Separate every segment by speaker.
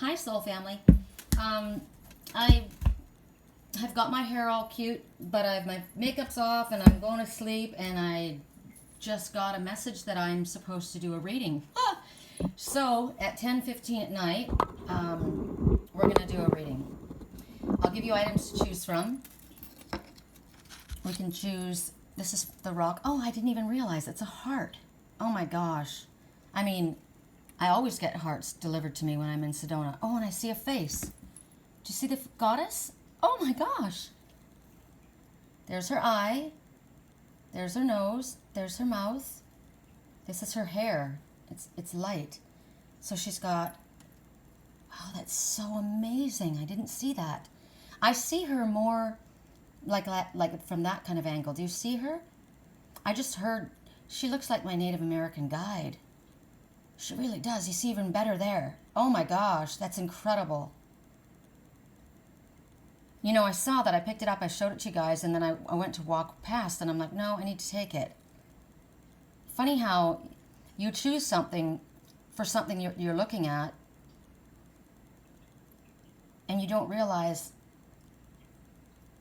Speaker 1: Hi, Soul Family. I have got my hair all cute, but my makeup's off and I'm going to sleep, and I just got a message that I'm supposed to do a reading. So at 10:15 at night, we're going to do a reading. I'll give you items to choose from. We can choose, this is the rock. Oh, I didn't even realize it's a heart. Oh my gosh. I mean, I always get hearts delivered to me when I'm in Sedona. Oh, and I see a face. Do you see the goddess? Oh my gosh. There's her eye. There's her nose. There's her mouth. This is her hair. It's light. So she's got, wow, that's so amazing. I didn't see that. I see her more like from that kind of angle. Do you see her? I just heard, she looks like my Native American guide. She really does. You see even better there. Oh my gosh, that's incredible. You know, I saw that. I picked it up. I showed it to you guys, and then I went to walk past, and I'm like, no, I need to take it. Funny how you choose something for something you're looking at, and you don't realize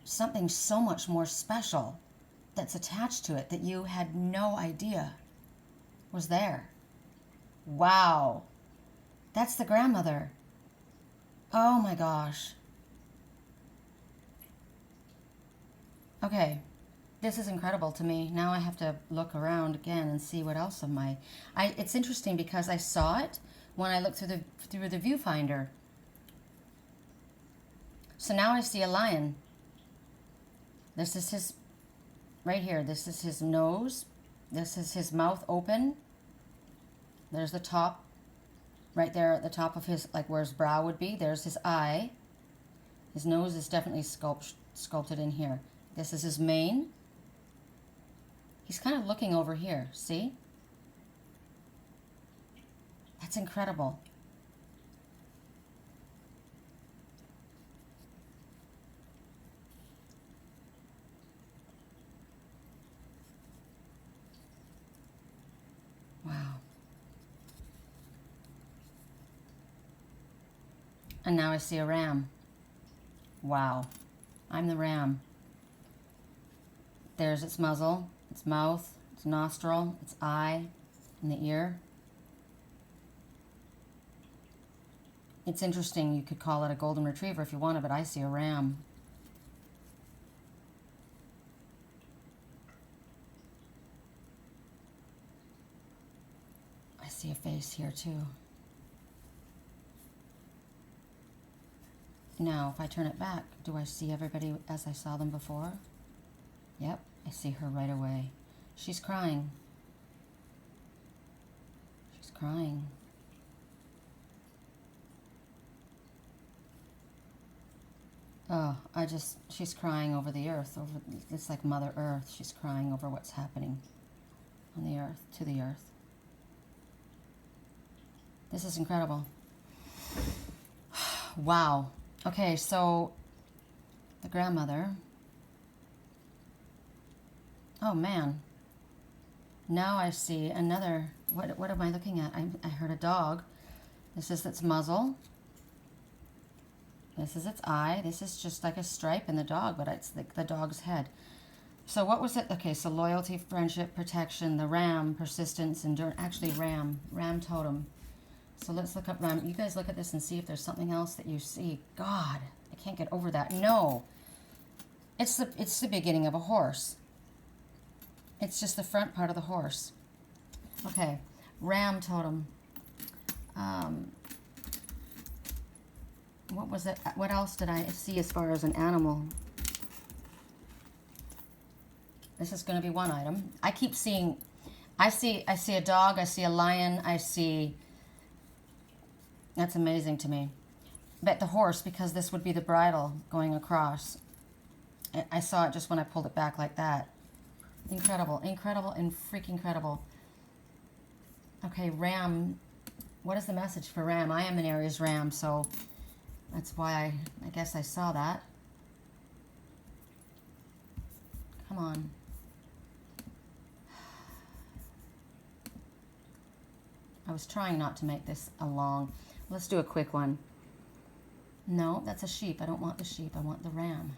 Speaker 1: something so much more special that's attached to it that you had no idea was there. Wow. That's the grandmother. Oh my gosh. Okay. This is incredible to me. Now I have to look around again and see what else of my... It's interesting because I saw it when I looked through the viewfinder. So now I see a lion. This is his... Right here. This is his nose. This is his mouth open. There's the top, right there at the top of his, like where his brow would be. There's his eye. His nose is definitely sculpted in here. This is his mane. He's kind of looking over here, see? That's incredible. Wow. And now I see a ram. Wow. I'm the ram. There's its muzzle, its mouth, its nostril, its eye, and the ear. It's interesting. You could call it a golden retriever if you wanted, but I see a ram. I see a face here too. Now, if I turn it back, do I see everybody as I saw them before? Yep, I see her right away. She's crying. She's crying. Oh, she's crying over the earth. It's like Mother Earth. She's crying over what's happening on the earth, to the earth. This is incredible. Wow. Okay, so the grandmother. Oh man. Now I see another, what am I looking at? I heard a dog. This is its muzzle. This is its eye. This is just like a stripe in the dog, but it's the dog's head. So what was it? Okay, so loyalty, friendship, protection, the ram, persistence, endurance. Actually, ram totem. So let's look up ram. You guys look at this and see if there's something else that you see. God, I can't get over that. No. It's the beginning of a horse. It's just the front part of the horse. Okay, ram totem. What was it? What else did I see as far as an animal? This is going to be one item. I keep seeing, I see a dog, I see a lion, I see, that's amazing to me. Bet the horse, because this would be the bridle going across. I saw it just when I pulled it back like that. Incredible, incredible, and freaking incredible. Okay, ram. What is the message for ram? I am an Aries ram, so that's why I guess I saw that. Come on. I was trying not to make this a long. Let's do a quick one. No, that's a sheep. I don't want the sheep. I want the ram.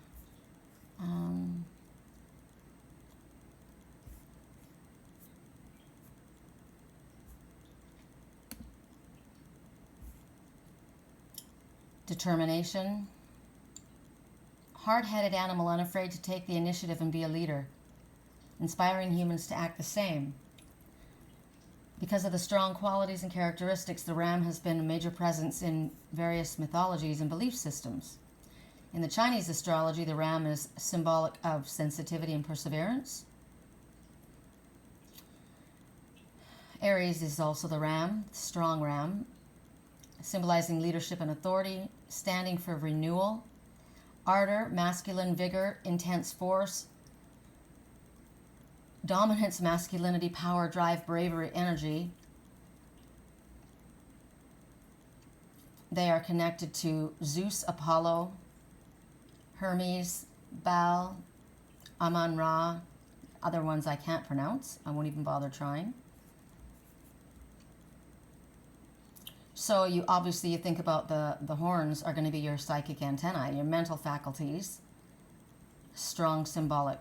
Speaker 1: Determination. Hard-headed animal, unafraid to take the initiative and be a leader, inspiring humans to act the same. Because of the strong qualities and characteristics, the ram has been a major presence in various mythologies and belief systems. In the Chinese astrology, the ram is symbolic of sensitivity and perseverance. Aries is also the ram, strong ram, symbolizing leadership and authority, standing for renewal, ardor, masculine vigor, intense force, dominance, masculinity, power, drive, bravery, energy. They are connected to Zeus, Apollo, Hermes, Baal, Amun-Ra, other ones I can't pronounce. I won't even bother trying. So you obviously think about the horns are going to be your psychic antennae, your mental faculties, strong symbolic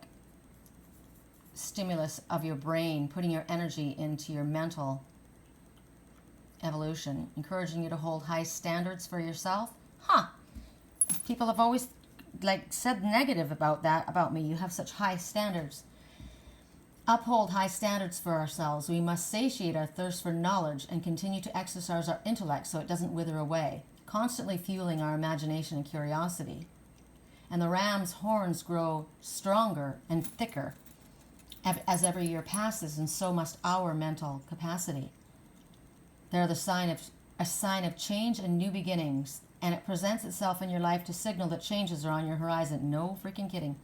Speaker 1: stimulus of your brain, putting your energy into your mental evolution, encouraging you to hold high standards for yourself. People have always said negative about that about me. You have such high standards. Uphold high standards for ourselves. We must satiate our thirst for knowledge and continue to exercise our intellect so it doesn't wither away, constantly fueling our imagination and curiosity. And the ram's horns grow stronger and thicker as every year passes, and so must our mental capacity. They're a sign of change and new beginnings, and it presents itself in your life to signal that changes are on your horizon. No freaking kidding.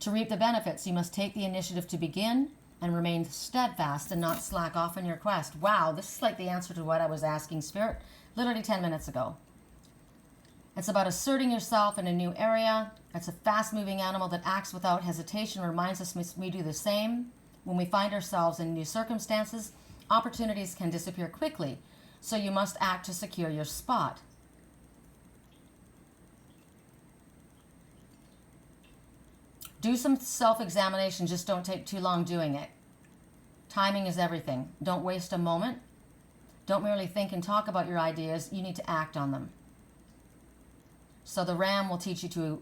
Speaker 1: To reap the benefits, you must take the initiative to begin and remain steadfast and not slack off in your quest. Wow, this is like the answer to what I was asking Spirit literally 10 minutes ago. It's about asserting yourself in a new area. It's a fast-moving animal that acts without hesitation, reminds us we do the same. When we find ourselves in new circumstances, opportunities can disappear quickly, so you must act to secure your spot. Do some self-examination, just don't take too long doing it. Timing is everything. Don't waste a moment. Don't merely think and talk about your ideas, you need to act on them. So the ram will teach you to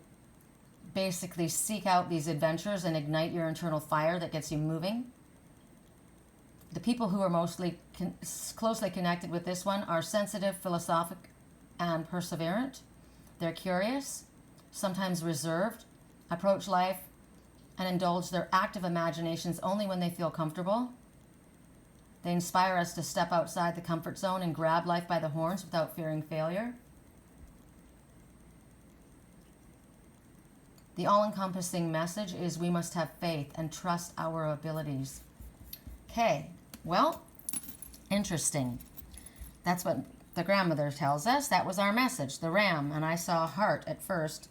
Speaker 1: basically seek out these adventures and ignite your internal fire that gets you moving. The people who are mostly closely connected with this one are sensitive, philosophic, and perseverant. They're curious, sometimes reserved, approach life and indulge their active imaginations only when they feel comfortable. They inspire us to step outside the comfort zone and grab life by the horns without fearing failure. The all-encompassing message is we must have faith and trust our abilities. Okay, well, interesting. That's what the grandmother tells us. That was our message, the ram. And I saw a heart at first.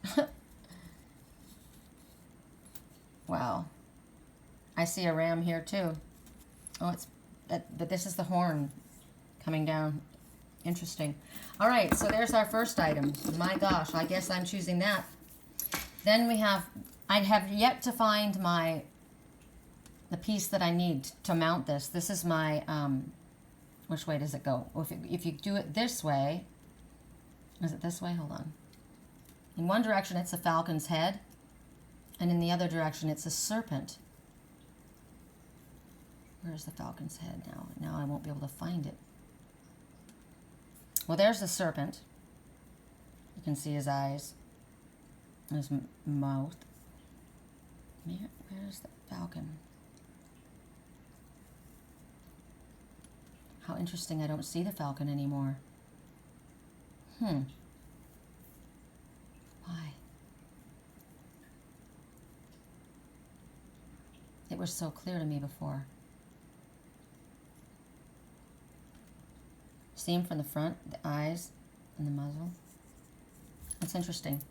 Speaker 1: Wow. I see a ram here too. Oh, but this is the horn coming down. Interesting. All right, so there's our first item. My gosh, I guess I'm choosing that. Then we have, I have yet to find the piece that I need to mount this. This is my, which way does it go? Well, if you do it this way, is it this way? Hold on. In one direction, it's a falcon's head, and in the other direction, it's a serpent. Where's the falcon's head now? Now I won't be able to find it. Well, there's the serpent. You can see his eyes. His mouth. Where's the falcon? How interesting, I don't see the falcon anymore. Why? It was so clear to me before. See him from the front, the eyes and the muzzle. That's interesting.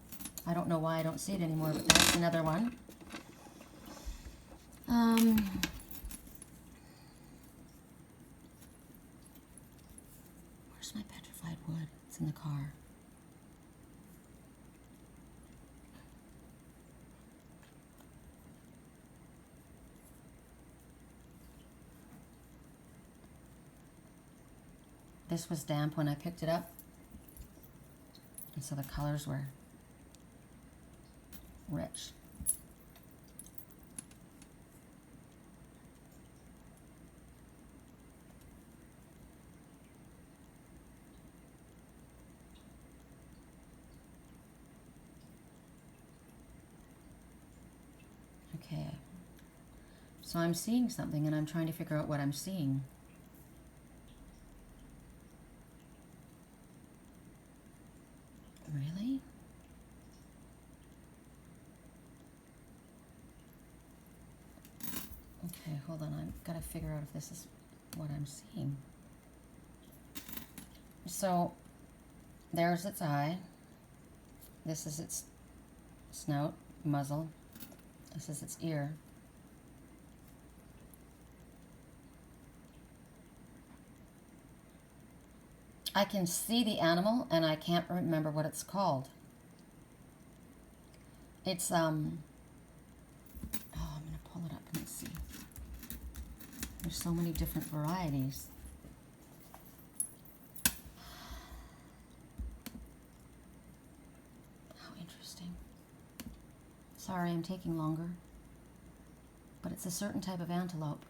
Speaker 1: I don't know why I don't see it anymore, but that's another one. Where's my petrified wood? It's in the car. this was damp when I picked it up. And so the colors were rich. Okay, so I'm seeing something and I'm trying to figure out what I'm seeing. Really? Okay, hold on, I've got to figure out if this is what I'm seeing. So, there's its eye. This is its snout, muzzle. This is its ear. I can see the animal and I can't remember what it's called. It's, oh, I'm going to pull it up and see. There's so many different varieties. How interesting. Sorry, I'm taking longer. But it's a certain type of antelope.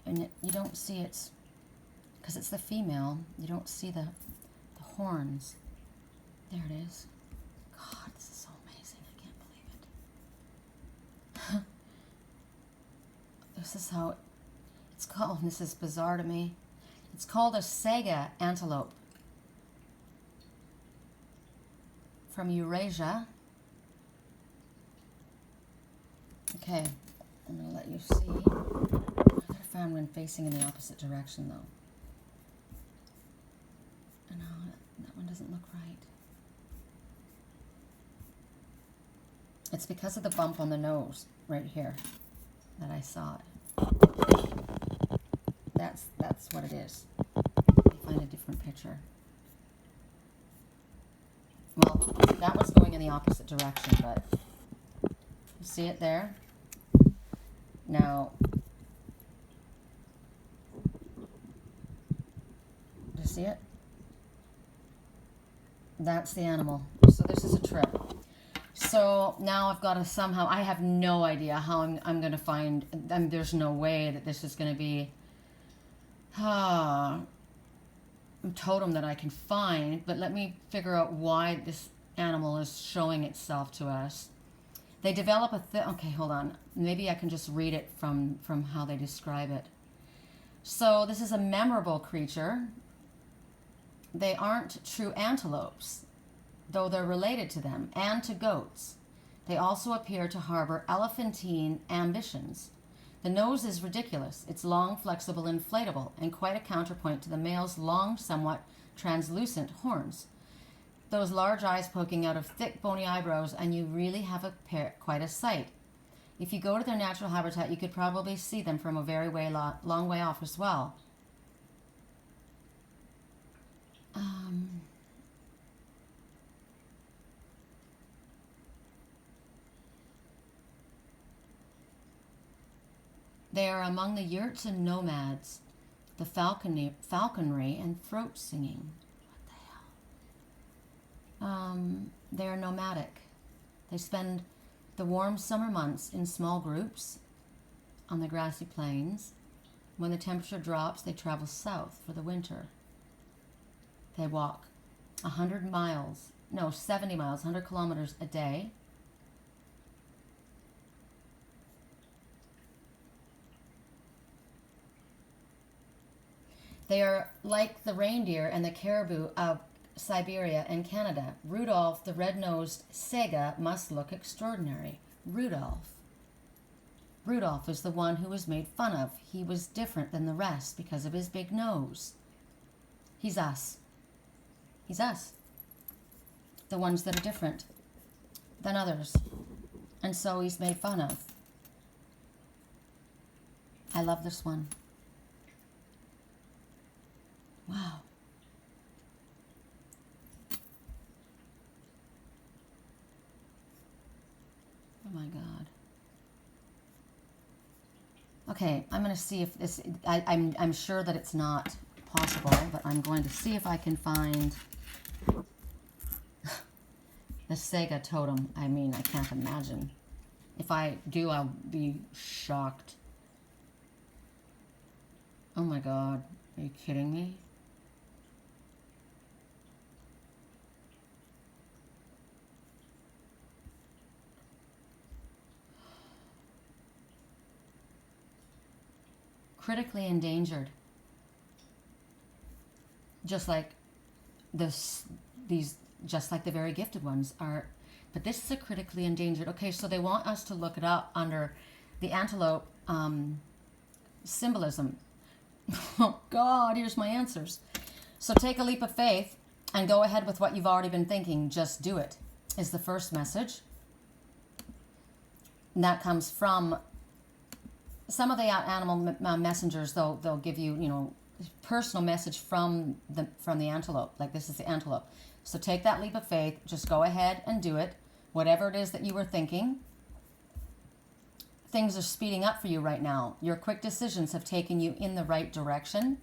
Speaker 1: And you don't see its, because it's the female, you don't see the horns. There it is. God, this is so amazing. I can't believe it. This is how it's called. This is bizarre to me. It's called a Saiga Antelope. From Eurasia. Okay, I'm going to let you see. I gotta find one facing in the opposite direction though. No, that one doesn't look right. It's because of the bump on the nose right here that I saw it. That's what it is. Let me find a different picture. Well, that was going in the opposite direction, but you see it there? Now, do you see it? That's the animal. So this is a trip. So now I've got to somehow, I have no idea how I'm going to find, there's no way that this is going to be a totem that I can find, but let me figure out why this animal is showing itself to us. They develop okay, hold on. Maybe I can just read it from how they describe it. So this is a memorable creature. They aren't true antelopes, though they're related to them and to goats. They also appear to harbor elephantine ambitions. The nose is ridiculous. It's long, flexible, inflatable, and quite a counterpoint to the male's long, somewhat translucent horns. Those large eyes poking out of thick, bony eyebrows, and you really have quite a sight. If you go to their natural habitat, you could probably see them from a very long way off as well. They are among the yurts and nomads, the falconry and throat singing. What the hell? They are nomadic. They spend the warm summer months in small groups on the grassy plains. When the temperature drops, they travel south for the winter. They walk 70 miles, 100 kilometers a day. They are like the reindeer and the caribou of Siberia and Canada. Rudolph, the red-nosed Saiga, must look extraordinary. Rudolph is the one who was made fun of. He was different than the rest because of his big nose. He's us. He's us. The ones that are different than others. And so he's made fun of. I love this one. Wow. Oh my God. Okay, I'm going to see if this, I'm sure that it's not possible, but I'm going to see if I can find the Saiga totem. I mean, I can't imagine. If I do, I'll be shocked. Oh my God, are you kidding me? Critically endangered. Just like just like the very gifted ones are, but this is a critically endangered. Okay, so they want us to look it up under the antelope symbolism. Oh God, here's my answers. So take a leap of faith and go ahead with what you've already been thinking. Just do it, is the first message. And that comes from some of the animal messengers. They'll give you, you know, personal message from the antelope. Like, this is the antelope. So take that leap of faith. Just go ahead and do it. Whatever it is that you were thinking. Things are speeding up for you right now. Your quick decisions have taken you in the right direction.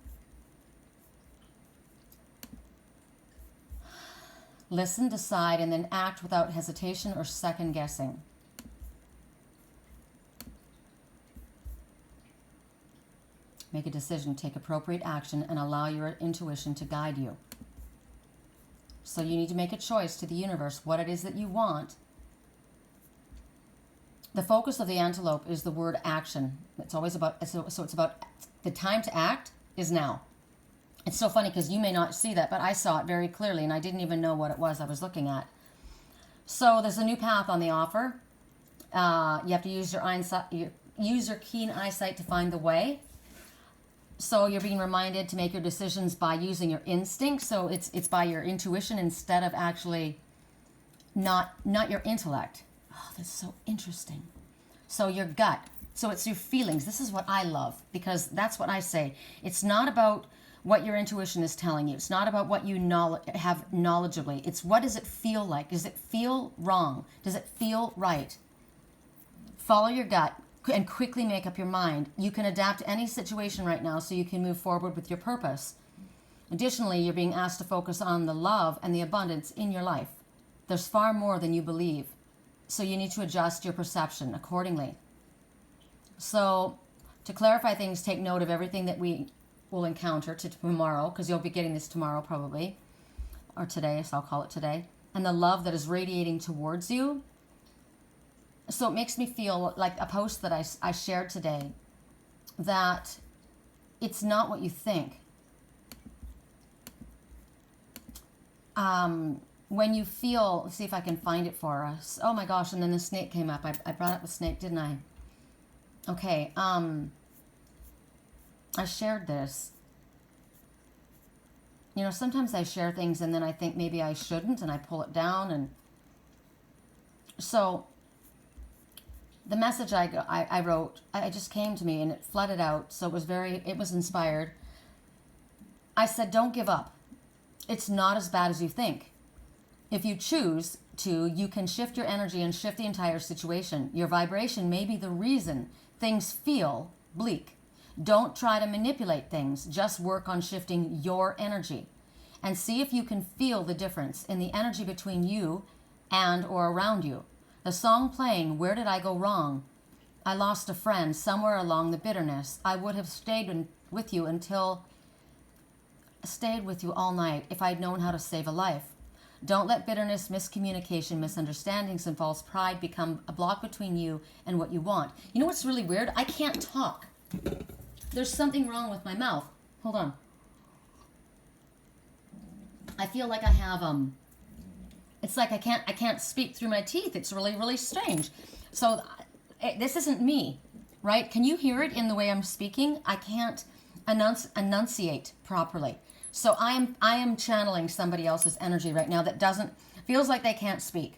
Speaker 1: Listen, decide, and then act without hesitation or second guessing. Make a decision, take appropriate action, and allow your intuition to guide you. So you need to make a choice to the universe, what it is that you want. The focus of the antelope is the word action. It's always about, so it's about the time to act is now. It's so funny because you may not see that, but I saw it very clearly, and I didn't even know what it was I was looking at. So there's a new path on the offer. You have to use your keen eyesight to find the way. So you're being reminded to make your decisions by using your instinct. So it's by your intuition instead of actually not your intellect. Oh, that's so interesting. So your gut. So it's your feelings. This is what I love, because that's what I say. It's not about what your intuition is telling you. It's not about what you have knowledgeably. It's what does it feel like? Does it feel wrong? Does it feel right? Follow your gut and quickly make up your mind. You can adapt to any situation right now so you can move forward with your purpose. Additionally, you're being asked to focus on the love and the abundance in your life. There's far more than you believe. So you need to adjust your perception accordingly. So to clarify things, take note of everything that we will encounter tomorrow, because you'll be getting this tomorrow probably, or today, so I'll call it today, and the love that is radiating towards you. So it makes me feel like a post that I shared today, that it's not what you think. When you feel, let's see if I can find it for us. Oh my gosh, and then the snake came up. I brought up the snake, didn't I? Okay, I shared this. You know, sometimes I share things and then I think maybe I shouldn't, and I pull it down. And so the message I wrote, it just came to me and it flooded out. So it was inspired. I said, don't give up. It's not as bad as you think. If you choose to, you can shift your energy and shift the entire situation. Your vibration may be the reason things feel bleak. Don't try to manipulate things. Just work on shifting your energy and see if you can feel the difference in the energy between you and or around you. The song playing, Where Did I Go Wrong? I lost a friend somewhere along the bitterness. I would have stayed with you all night if I'd known how to save a life. Don't let bitterness, miscommunication, misunderstandings, and false pride become a block between you and what you want. You know what's really weird? I can't talk. There's something wrong with my mouth. Hold on. I feel like I have it's like I can't speak through my teeth. It's really, really strange. So this isn't me, right? Can you hear it in the way I'm speaking? I can't enunciate properly. So I am channeling somebody else's energy right now that feels like they can't speak.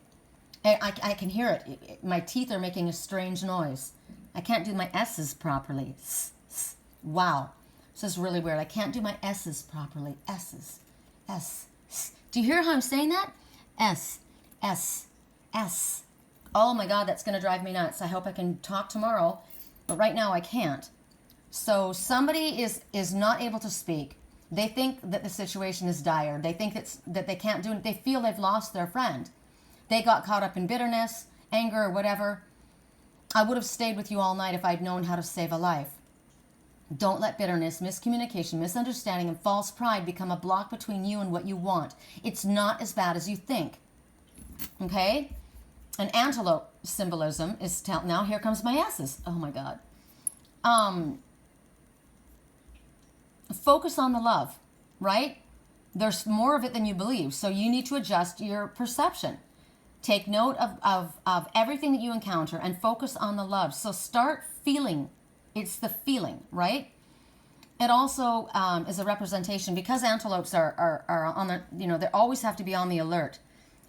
Speaker 1: I can hear it. My teeth are making a strange noise. I can't do my S's properly. Wow. This is really weird. I can't do my S's properly. S's. S. Do you hear how I'm saying that? S. S. S. Oh my God, that's going to drive me nuts. I hope I can talk tomorrow, but right now I can't. So somebody is not able to speak. They think that the situation is dire. They think that they can't do it. They feel they've lost their friend. They got caught up in bitterness, anger, or whatever. I would have stayed with you all night if I'd known how to save a life. Don't let bitterness, miscommunication, misunderstanding, and false pride become a block between you and what you want. It's not as bad as you think. Okay? An antelope symbolism is now here comes my S's. Oh my God. Focus on the love, right? There's more of it than you believe, so you need to adjust your perception. Take note of everything that you encounter and focus on the love. So start feeling. It's the feeling, right? It also is a representation, because antelopes are on the, they always have to be on the alert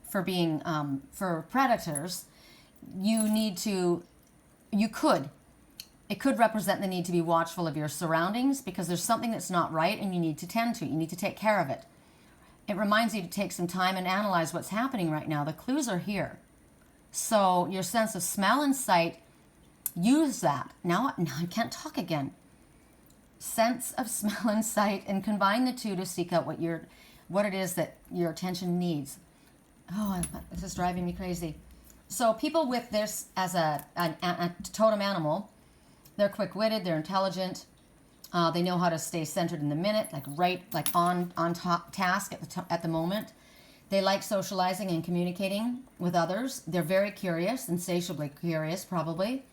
Speaker 1: for being, for predators. It could represent the need to be watchful of your surroundings, because there's something that's not right and you need to tend to it. You need to take care of it. It reminds you to take some time and analyze what's happening right now. The clues are here. So your sense of smell and sight, use that. Now I can't talk again. Sense of smell and sight, and combine the two to seek out what it is that your attention needs. Oh, this is driving me crazy. So people with this as a totem animal, they're quick-witted, they're intelligent, they know how to stay centered in the minute, on top task at the moment. They like socializing and communicating with others. They're very curious, insatiably curious, probably.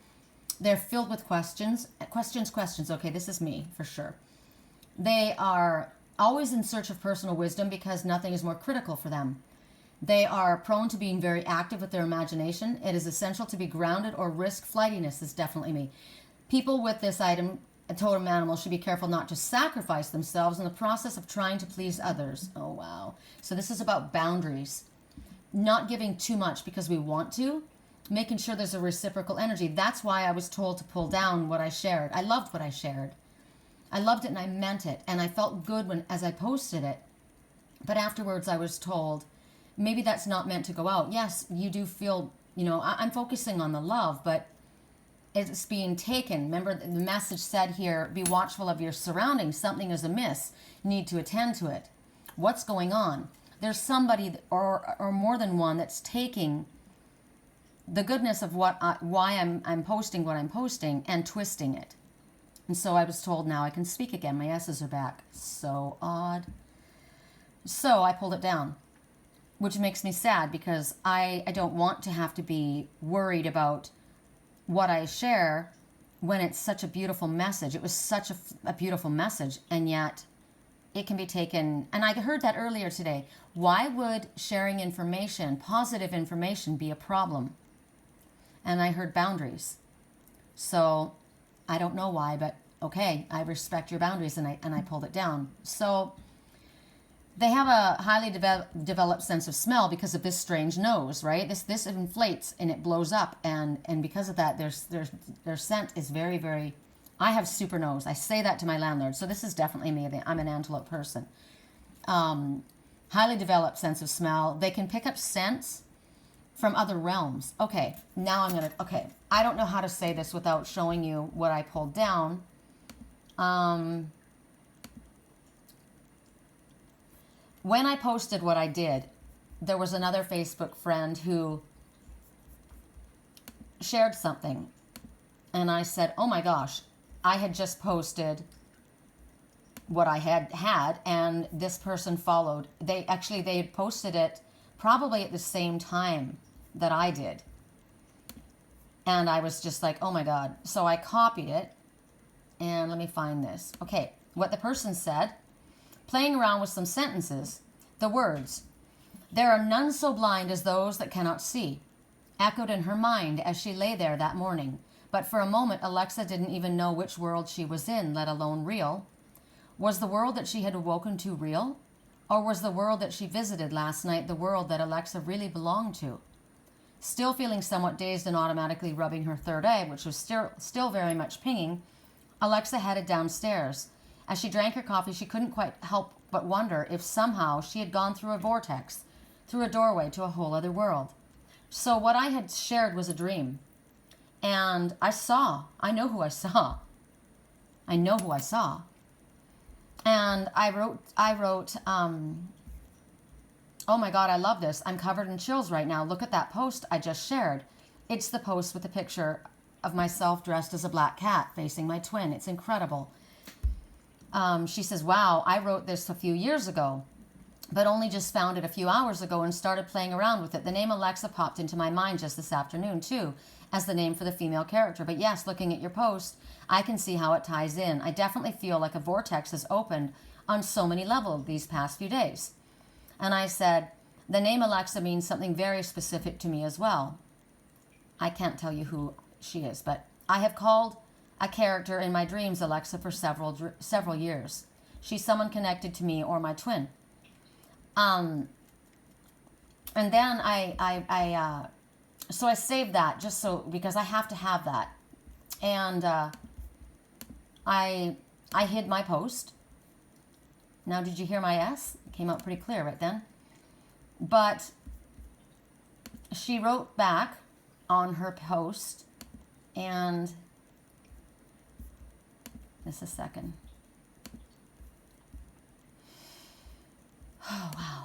Speaker 1: They're filled with questions. Okay, this is me, for sure. They are always in search of personal wisdom because nothing is more critical for them. They are prone to being very active with their imagination. It is essential to be grounded or risk flightiness. Is definitely me. People with this item, a totem animal, should be careful not to sacrifice themselves in the process of trying to please others. Oh, wow. So this is about boundaries. Not giving too much because we want to. Making sure there's a reciprocal energy. That's why I was told to pull down what I shared. I loved what I shared. I loved it and I meant it. And I felt good as I posted it. But afterwards I was told, maybe that's not meant to go out. Yes, you do feel, I'm focusing on the love, but it's being taken. Remember, the message said here, be watchful of your surroundings. Something is amiss. You need to attend to it. What's going on? There's somebody or more than one that's taking the goodness of why I'm posting what I'm posting and twisting it. And so I was told now I can speak again. My S's are back. So odd. So I pulled it down, which makes me sad because I don't want to have to be worried about what I share when it's such a beautiful message. It was such a beautiful message, and yet it can be taken, and I heard that earlier today. Why would sharing information, positive information, be a problem? And I heard boundaries. So I don't know why, but okay, I respect your boundaries, and I pulled it down. So they have a highly developed sense of smell because of this strange nose, right? This inflates and it blows up, and because of that, their scent is very, very. I have super nose. I say that to my landlord. So this is definitely me. I'm an antelope person. Highly developed sense of smell. They can pick up scents from other realms. Okay, now okay. I don't know how to say this without showing you what I pulled down. When I posted what I did, there was another Facebook friend who shared something. And I said, oh my gosh, I had just posted what I had, and this person followed. They had posted it probably at the same time that I did. And I was just like, oh my God. So I copied it, and let me find this. Okay, what the person said, playing around with some sentences, the words, there are none so blind as those that cannot see, echoed in her mind as she lay there that morning. But for a moment, Alexa didn't even know which world she was in, let alone real. Was the world that she had awoken to real? Or was the world that she visited last night the world that Alexa really belonged to? Still feeling somewhat dazed and automatically rubbing her third eye, which was still very much pinging, Alexa headed downstairs. As she drank her coffee, she couldn't quite help but wonder if somehow she had gone through a vortex, through a doorway to a whole other world. So what I had shared was a dream. And I know who I saw. I know who I saw. And I wrote, oh my God, I love this. I'm covered in chills right now. Look at that post I just shared. It's the post with the picture of myself dressed as a black cat facing my twin. It's incredible. She says, wow, I wrote this a few years ago, but only just found it a few hours ago and started playing around with it. The name Alexa popped into my mind just this afternoon, too, as the name for the female character. But yes, looking at your post, I can see how it ties in. I definitely feel like a vortex has opened on so many levels these past few days. And I said, the name Alexa means something very specific to me as well. I can't tell you who she is, but I have called a character in my dreams Alexa for several years. She's someone connected to me or my twin. And then so I saved that just so, because I have to have that. And I hid my post. Now, did you hear my S? It came out pretty clear right then. But she wrote back on her post, and just a second. Oh, wow.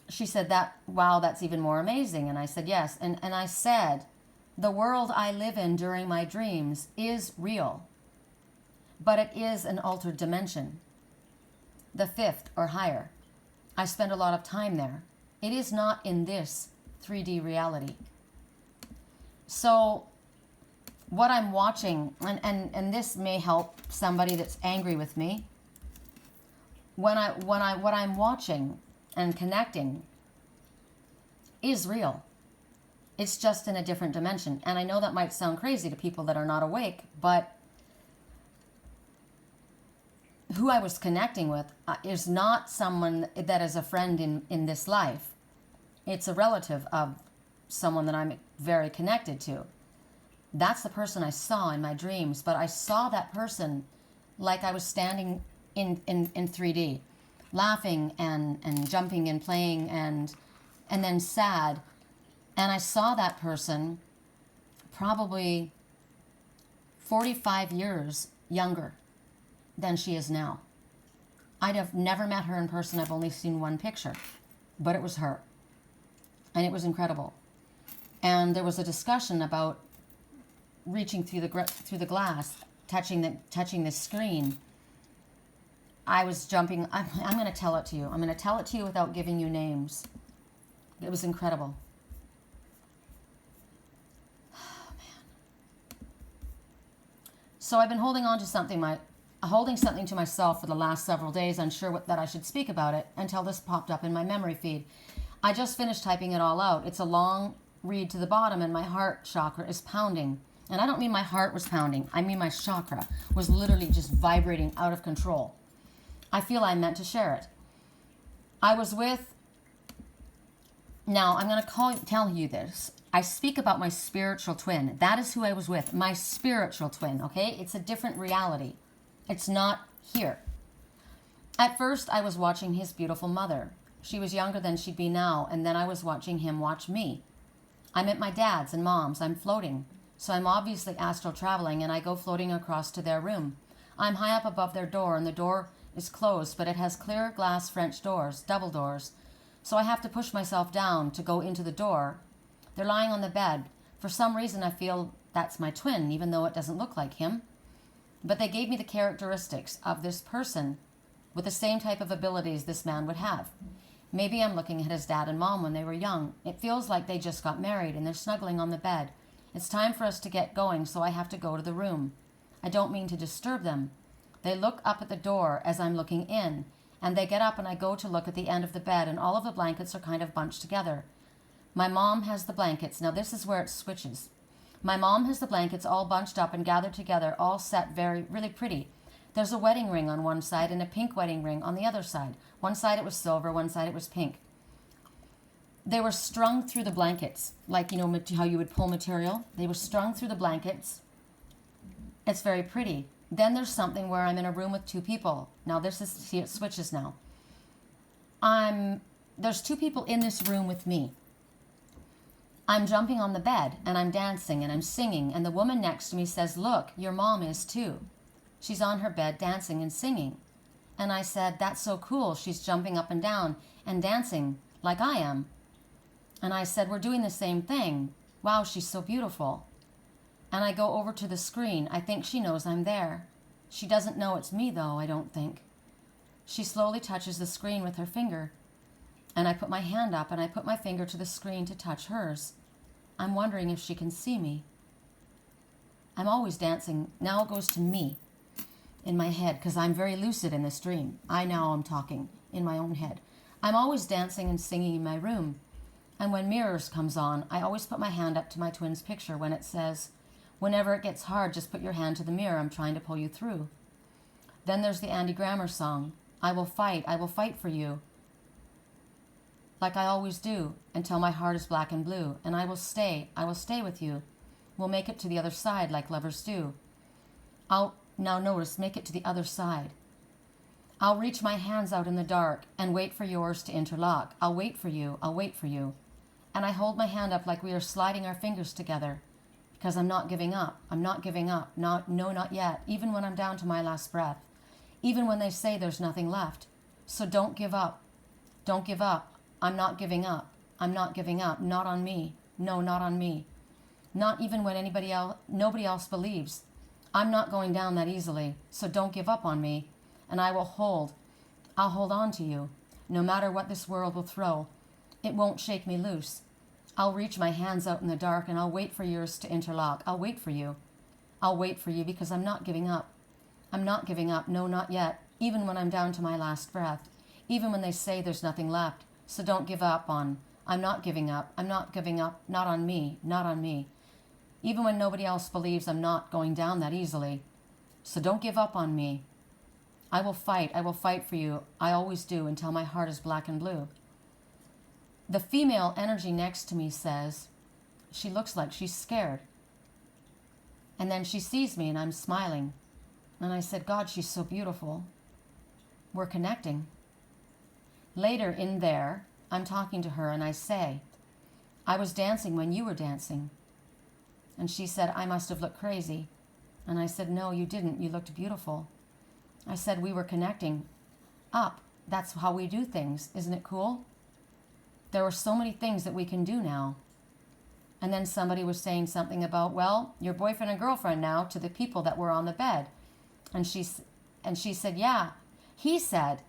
Speaker 1: She said that, wow, that's even more amazing. And I said, yes. And I said, the world I live in during my dreams is real, but it is an altered dimension, the fifth or higher. I spend a lot of time there. It is not in this 3D reality. So what I'm watching, and this may help somebody that's angry with me, what I'm watching and connecting is real. It's just in a different dimension. And I know that might sound crazy to people that are not awake, but who I was connecting with is not someone that is a friend in this life. It's a relative of someone that I'm very connected to. That's the person I saw in my dreams, but I saw that person like I was standing in 3D, laughing and jumping and playing and then sad. And I saw that person probably 45 years younger than she is now. I'd have never met her in person. I've only seen one picture, but it was her. And it was incredible. And there was a discussion about reaching through the glass, touching the screen. I was jumping. I'm going to tell it to you. I'm going to tell it to you without giving you names. It was incredible. Oh, man. So I've been holding on to something to myself for the last several days, unsure that I should speak about it, until this popped up in my memory feed. I just finished typing it all out. It's a long read to the bottom, and my heart chakra is pounding. And I don't mean my heart was pounding. I mean my chakra was literally just vibrating out of control. I feel I meant to share it. I was with... Now, I'm going to tell you this. I speak about my spiritual twin. That is who I was with. My spiritual twin, okay? It's a different reality. It's not here. At first, I was watching his beautiful mother. She was younger than she'd be now, and then I was watching him watch me. I'm at my dad's and mom's. I'm floating. So I'm obviously astral traveling, and I go floating across to their room. I'm high up above their door, and the door is closed, but it has clear glass French doors, double doors. So I have to push myself down to go into the door. They're lying on the bed. For some reason, I feel that's my twin, even though it doesn't look like him. But they gave me the characteristics of this person with the same type of abilities this man would have. Maybe I'm looking at his dad and mom when they were young. It feels like they just got married and they're snuggling on the bed. It's time for us to get going, so I have to go to the room. I don't mean to disturb them. They look up at the door as I'm looking in, and they get up and I go to look at the end of the bed, and all of the blankets are kind of bunched together. My mom has the blankets. Now this is where it switches. My mom has the blankets all bunched up and gathered together, all set really pretty. There's a wedding ring on one side and a pink wedding ring on the other side. One side it was silver, one side it was pink. They were strung through the blankets, like, you know, how you would pull material. They were strung through the blankets. It's very pretty. Then there's something where I'm in a room with two people. Now this is, see, it switches now. There's two people in this room with me. I'm jumping on the bed, and I'm dancing, and I'm singing, and the woman next to me says, look, your mom is too. She's on her bed dancing and singing. And I said, that's so cool. She's jumping up and down and dancing like I am. And I said, we're doing the same thing. Wow, she's so beautiful. And I go over to the screen. I think she knows I'm there. She doesn't know it's me, though, I don't think. She slowly touches the screen with her finger. And I put my hand up and I put my finger to the screen to touch hers. I'm wondering if she can see me. I'm always dancing. Now it goes to me in my head because I'm very lucid in this dream. I now am talking in my own head. I'm always dancing and singing in my room. And when Mirrors comes on, I always put my hand up to my twin's picture when it says, whenever it gets hard, just put your hand to the mirror. I'm trying to pull you through. Then there's the Andy Grammer song, I will fight for you. Like I always do, until my heart is black and blue. And I will stay with you. We'll make it to the other side like lovers do. Now notice, make it to the other side. I'll reach my hands out in the dark and wait for yours to interlock. I'll wait for you. And I hold my hand up like we are sliding our fingers together. Because I'm not giving up. I'm not giving up. No, not yet. Even when I'm down to my last breath. Even when they say there's nothing left. So don't give up. Don't give up. I'm not giving up. I'm not giving up. Not on me. No, not on me. Not even when nobody else believes. I'm not going down that easily. So don't give up on me. And I'll hold on to you. No matter what this world will throw. It won't shake me loose. I'll reach my hands out in the dark and I'll wait for yours to interlock. I'll wait for you. I'll wait for you because I'm not giving up. I'm not giving up. No, not yet. Even when I'm down to my last breath. Even when they say there's nothing left. So don't give up on. I'm not giving up. I'm not giving up. Not on me. Not on me. Even when nobody else believes I'm not going down that easily. So don't give up on me. I will fight for you. I always do until my heart is black and blue. The female energy next to me says, she looks like she's scared. And then she sees me and I'm smiling. And I said, God, she's so beautiful. We're connecting. Later in there, I'm talking to her and I say, I was dancing when you were dancing. And she said, I must have looked crazy. And I said, no, you didn't. You looked beautiful. I said, we were connecting up. That's how we do things. Isn't it cool? There are so many things that we can do now. And then somebody was saying something about, well, your boyfriend and girlfriend now to the people that were on the bed. And she said, yeah. He said,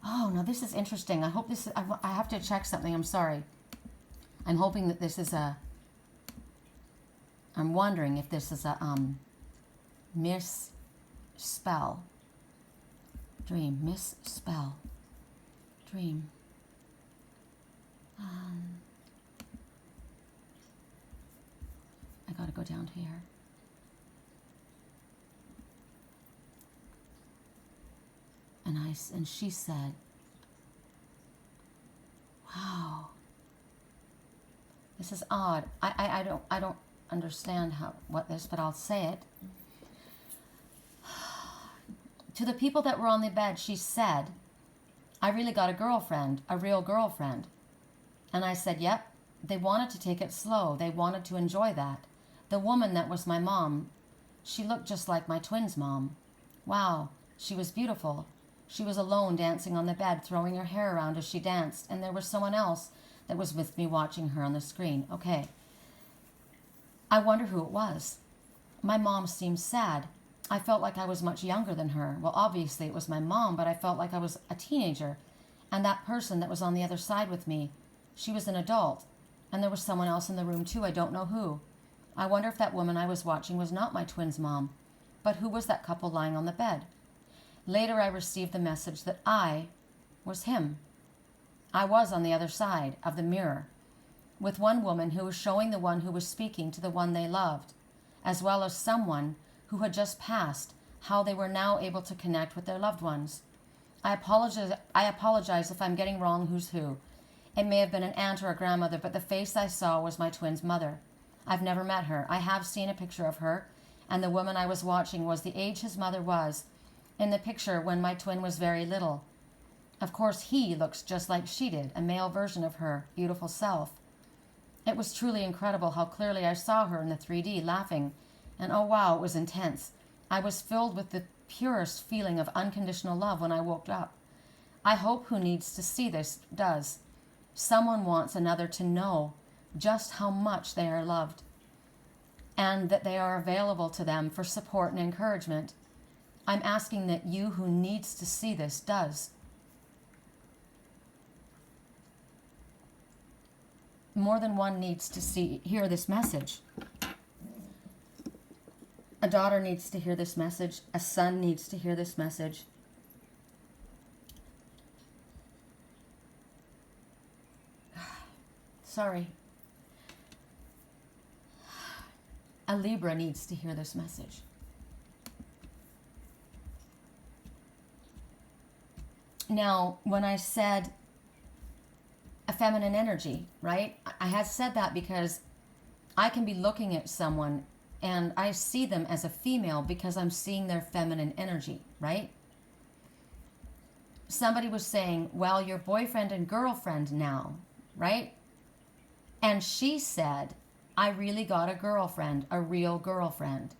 Speaker 1: oh, no, this is interesting. I hope this is, I have to check something. I'm sorry. I'm hoping that this is I'm wondering if this is a misspell. Dream, misspell. Dream. I gotta go down here. And she said, wow, this is odd. I don't understand what this, but I'll say it. To the people that were on the bed, she said, I really got a girlfriend, a real girlfriend. And I said, yep, they wanted to take it slow. They wanted to enjoy that. The woman that was my mom, she looked just like my twin's mom. Wow, she was beautiful. She was alone dancing on the bed, throwing her hair around as she danced, and there was someone else that was with me watching her on the screen. Okay. I wonder who it was. My mom seemed sad. I felt like I was much younger than her. Well, obviously it was my mom, but I felt like I was a teenager. And that person that was on the other side with me, she was an adult. And there was someone else in the room too. I don't know who. I wonder if that woman I was watching was not my twin's mom. But who was that couple lying on the bed? Later I received the message that I was him. I was on the other side of the mirror, with one woman who was showing the one who was speaking to the one they loved, as well as someone who had just passed, how they were now able to connect with their loved ones. I apologize if I'm getting wrong who's who. It may have been an aunt or a grandmother, but the face I saw was my twin's mother. I've never met her. I have seen a picture of her, and the woman I was watching was the age his mother was in the picture when my twin was very little. Of course, he looks just like she did, a male version of her beautiful self. It was truly incredible how clearly I saw her in the 3D laughing, and oh wow, it was intense. I was filled with the purest feeling of unconditional love when I woke up. I hope who needs to see this does. Someone wants another to know just how much they are loved and that they are available to them for support and encouragement. I'm asking that you who needs to see this does. More than one needs to hear this message. A daughter needs to hear this message. A son needs to hear this message. Sorry. A Libra needs to hear this message. Now, when I said a feminine energy, right? I had said that because I can be looking at someone and I see them as a female because I'm seeing their feminine energy, right? Somebody was saying, well, you're boyfriend and girlfriend now, right? And she said, I really got a girlfriend, a real girlfriend.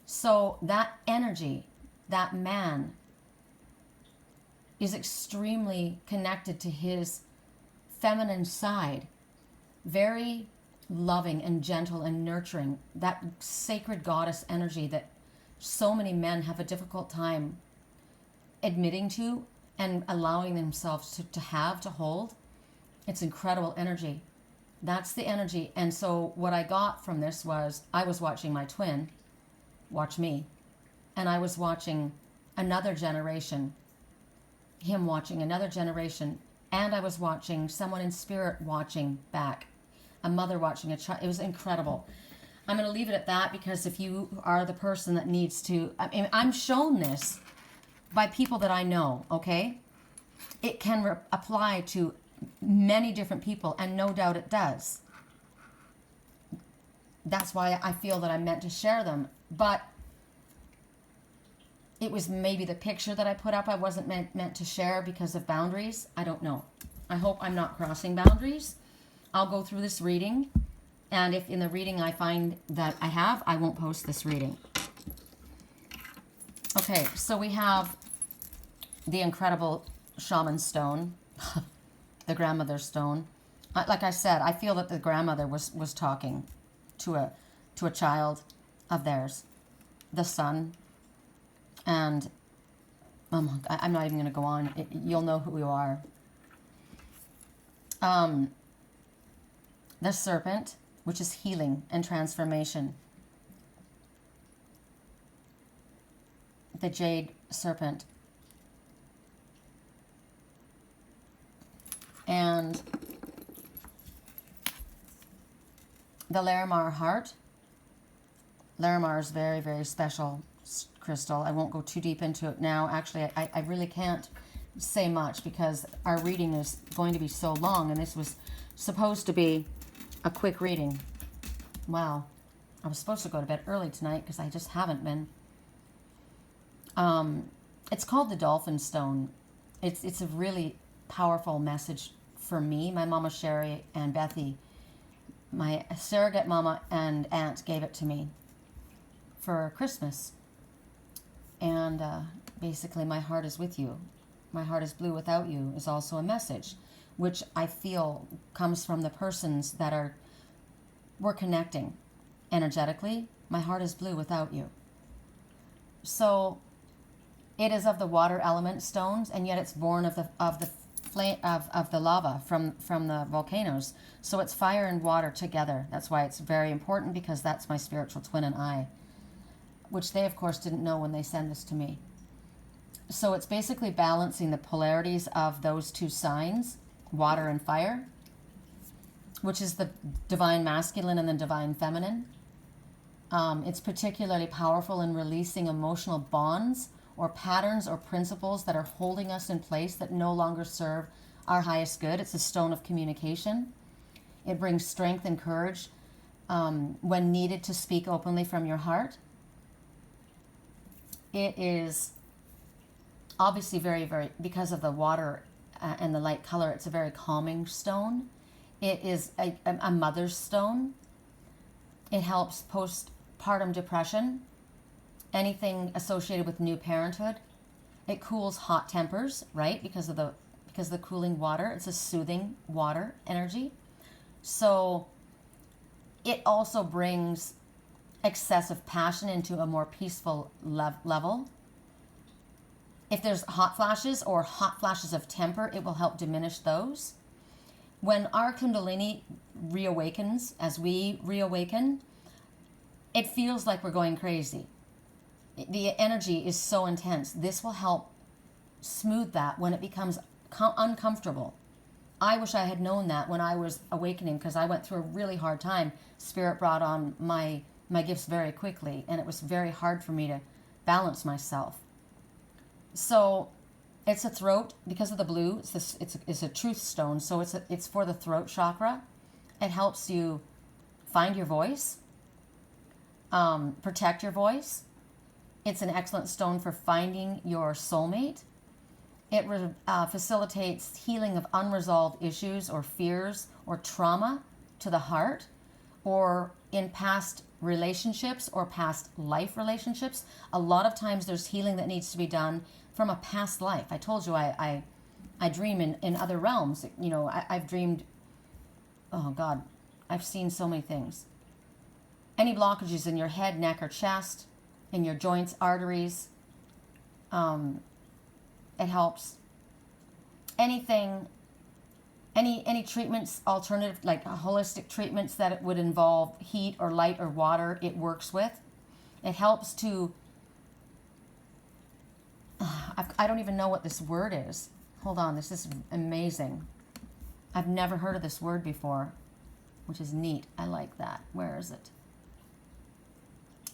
Speaker 1: So that energy, that man, is extremely connected to his feminine side, very loving and gentle and nurturing, that sacred goddess energy that so many men have a difficult time admitting to and allowing themselves to hold. It's incredible energy. That's the energy. And so what I got from this was I was watching my twin watch me, and I was watching another generation, him watching another generation, and I was watching someone in spirit watching back, a mother watching a child. It was incredible. I'm going to leave it at that because if you are the person that needs to, I mean, I'm shown this by people that I know, okay? It can apply to many different people, and no doubt it does. That's why I feel that I'm meant to share them. But it was maybe the picture that I put up I wasn't meant to share because of boundaries. I don't know. I hope I'm not crossing boundaries. I'll go through this reading, and if in the reading I find that I won't post this reading. Okay, so we have the incredible Shaman stone, the grandmother stone. Like I said, I feel that the grandmother was talking to a child of theirs, the son. And I'm not even going to go on. You'll know who you are. The Serpent, which is healing and transformation. The Jade Serpent. And the Larimar heart. Larimar is very, very special crystal. I won't go too deep into it now. Actually, I really can't say much because our reading is going to be so long, and this was supposed to be a quick reading. Wow. I was supposed to go to bed early tonight because I just haven't been. It's called the Dolphin Stone. It's a really powerful message for me. My mama Sherry and Bethy, my surrogate mama and aunt, gave it to me for Christmas. And basically, my heart is with you. My heart is blue without you is also a message, which I feel comes from the persons that we're connecting energetically. My heart is blue without you. So it is of the water element stones, and yet it's born of the flame of the lava from the volcanoes. So it's fire and water together. That's why it's very important, because that's my spiritual twin and I, which they, of course, didn't know when they sent this to me. So it's basically balancing the polarities of those two signs, water and fire, which is the divine masculine and the divine feminine. It's particularly powerful in releasing emotional bonds or patterns or principles that are holding us in place that no longer serve our highest good. It's a stone of communication. It brings strength and courage when needed to speak openly from your heart. It is obviously very, very, because of the water and the light color, it's a very calming stone. It is a mother's stone. It helps postpartum depression, anything associated with new parenthood. It cools hot tempers, right? Because of the cooling water. It's a soothing water energy. So it also brings excessive passion into a more peaceful level. If there's hot flashes or hot flashes of temper, it will help diminish those. When our Kundalini reawakens, as we reawaken, it feels like we're going crazy. The energy is so intense. This will help smooth that when it becomes uncomfortable. I wish I had known that when I was awakening, because I went through a really hard time. Spirit brought on my gifts very quickly, and it was very hard for me to balance myself. So it's a throat, because of the blue. It's a truth stone, so it's for the throat chakra. It helps you find your voice, protect your voice. It's an excellent stone for finding your soulmate. It facilitates healing of unresolved issues or fears or trauma to the heart, or in past relationships or past life relationships. A lot of times there's healing that needs to be done from a past life. I told you I dream in other realms. You know, I've dreamed, oh God, I've seen so many things. Any blockages in your head, neck, or chest, in your joints, arteries, it helps. Anything, any treatments, alternative, like holistic treatments that it would involve heat or light or water, it works with. It helps to, I don't even know what this word is. Hold on, this is amazing. I've never heard of this word before, which is neat. I like that. Where is it?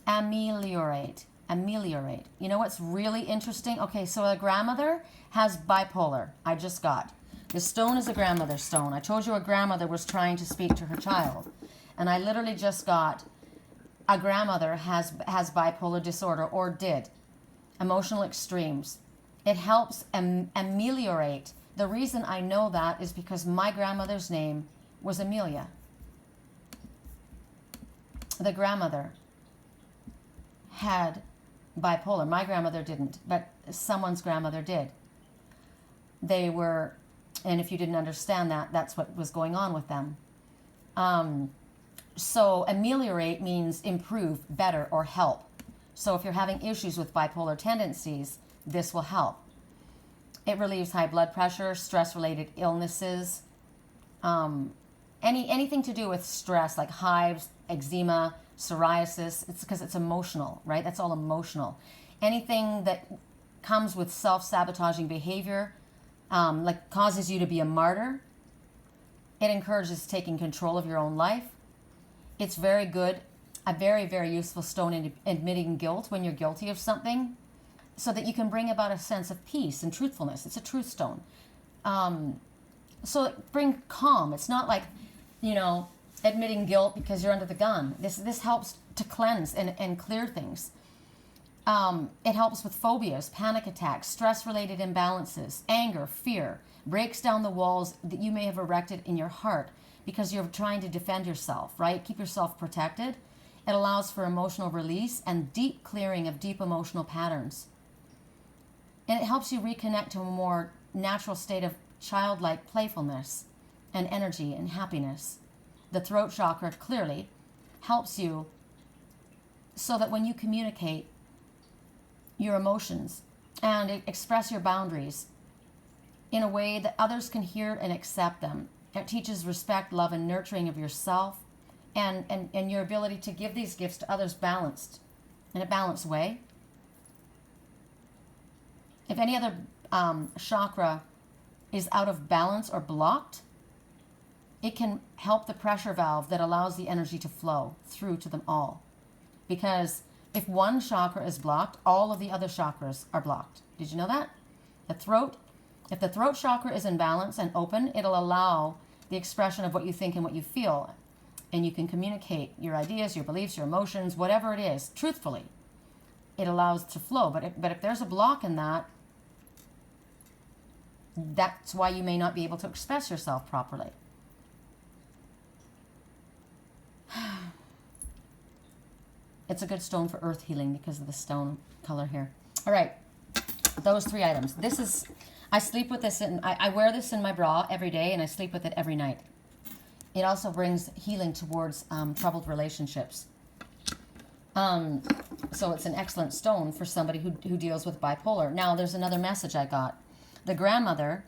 Speaker 1: Ameliorate. You know what's really interesting? Okay, so a grandmother has bipolar. I just got. This stone is a grandmother stone. I told you a grandmother was trying to speak to her child. And I literally just got a grandmother has bipolar disorder, or did. Emotional extremes. It helps ameliorate. The reason I know that is because my grandmother's name was Amelia. The grandmother had bipolar. My grandmother didn't, but someone's grandmother did. They were, and if you didn't understand that, that's what was going on with them. So ameliorate means improve, better, or help. So if you're having issues with bipolar tendencies, this will help. It relieves high blood pressure, stress-related illnesses, anything to do with stress, like hives, eczema, psoriasis. It's because it's emotional, right? That's all emotional. Anything that comes with self-sabotaging behavior, like causes you to be a martyr. It encourages taking control of your own life. It's very good, a very, very useful stone in admitting guilt when you're guilty of something, so that you can bring about a sense of peace and truthfulness. It's a truth stone. So bring calm. It's not like, admitting guilt because you're under the gun. This helps to cleanse and clear things. It helps with phobias, panic attacks, stress-related imbalances, anger, fear, breaks down the walls that you may have erected in your heart because you're trying to defend yourself, right? Keep yourself protected. It allows for emotional release and deep clearing of deep emotional patterns. And it helps you reconnect to a more natural state of childlike playfulness and energy and happiness. The throat chakra clearly helps you so that when you communicate your emotions and express your boundaries in a way that others can hear and accept them, it teaches respect, love, and nurturing of yourself, and your ability to give these gifts to others balanced, in a balanced way. If any other chakra is out of balance or blocked, it can help the pressure valve that allows the energy to flow through to them all. Because if one chakra is blocked, all of the other chakras are blocked. Did you know that? If the throat chakra is in balance and open, it'll allow the expression of what you think and what you feel. And you can communicate your ideas, your beliefs, your emotions, whatever it is, truthfully. It allows it to flow. But if there's a block in that, that's why you may not be able to express yourself properly. It's a good stone for earth healing because of the stone color here. All right, those 3 items. This is, I sleep with this, and I wear this in my bra every day, and I sleep with it every night. It also brings healing towards troubled relationships. So it's an excellent stone for somebody who deals with bipolar. Now, there's another message I got. The grandmother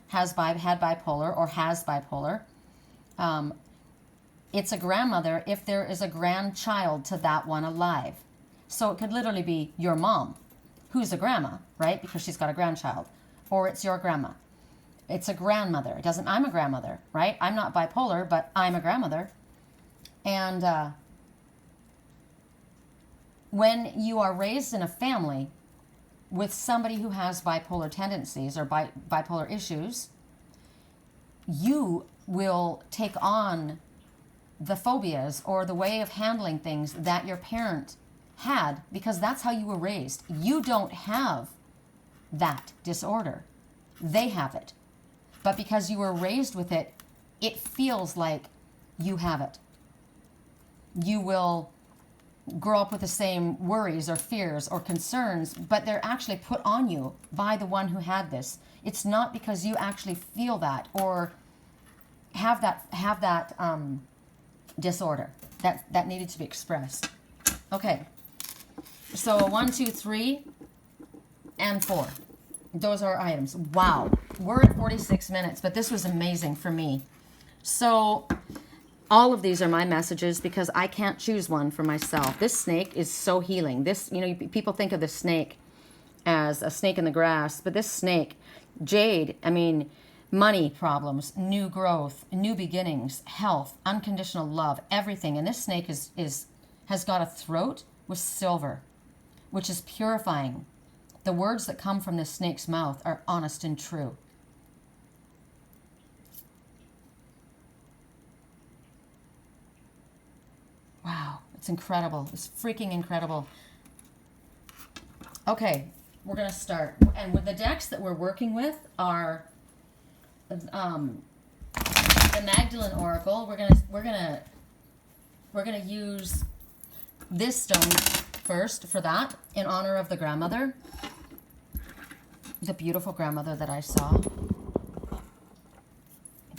Speaker 1: had bipolar or has bipolar. It's a grandmother if there is a grandchild to that one alive. So it could literally be your mom, who's a grandma, right? Because she's got a grandchild. Or it's your grandma. It's a grandmother. I'm a grandmother, right? I'm not bipolar, but I'm a grandmother. And when you are raised in a family with somebody who has bipolar tendencies or bipolar issues, you will take on the phobias or the way of handling things that your parent had, because that's how you were raised. You don't have that disorder. They have it. But because you were raised with it, it feels like you have it. You will grow up with the same worries or fears or concerns, but they're actually put on you by the one who had this. It's not because you actually feel that or have that disorder that needed to be expressed. Okay, so 1, 2, 3, and 4. Those are our items. Wow, we're at 46 minutes, but this was amazing for me. So all of these are my messages because I can't choose one for myself. This snake is so healing. This, people think of the snake as a snake in the grass, but this snake, Jade, money problems, new growth, new beginnings, health, unconditional love, everything. And this snake has got a throat with silver, which is purifying. The words that come from this snake's mouth are honest and true. Wow, it's incredible. It's freaking incredible. Okay, we're going to start. And with the decks that we're working with are the Magdalene Oracle. We're gonna use this stone first for that, in honor of the grandmother, the beautiful grandmother that I saw.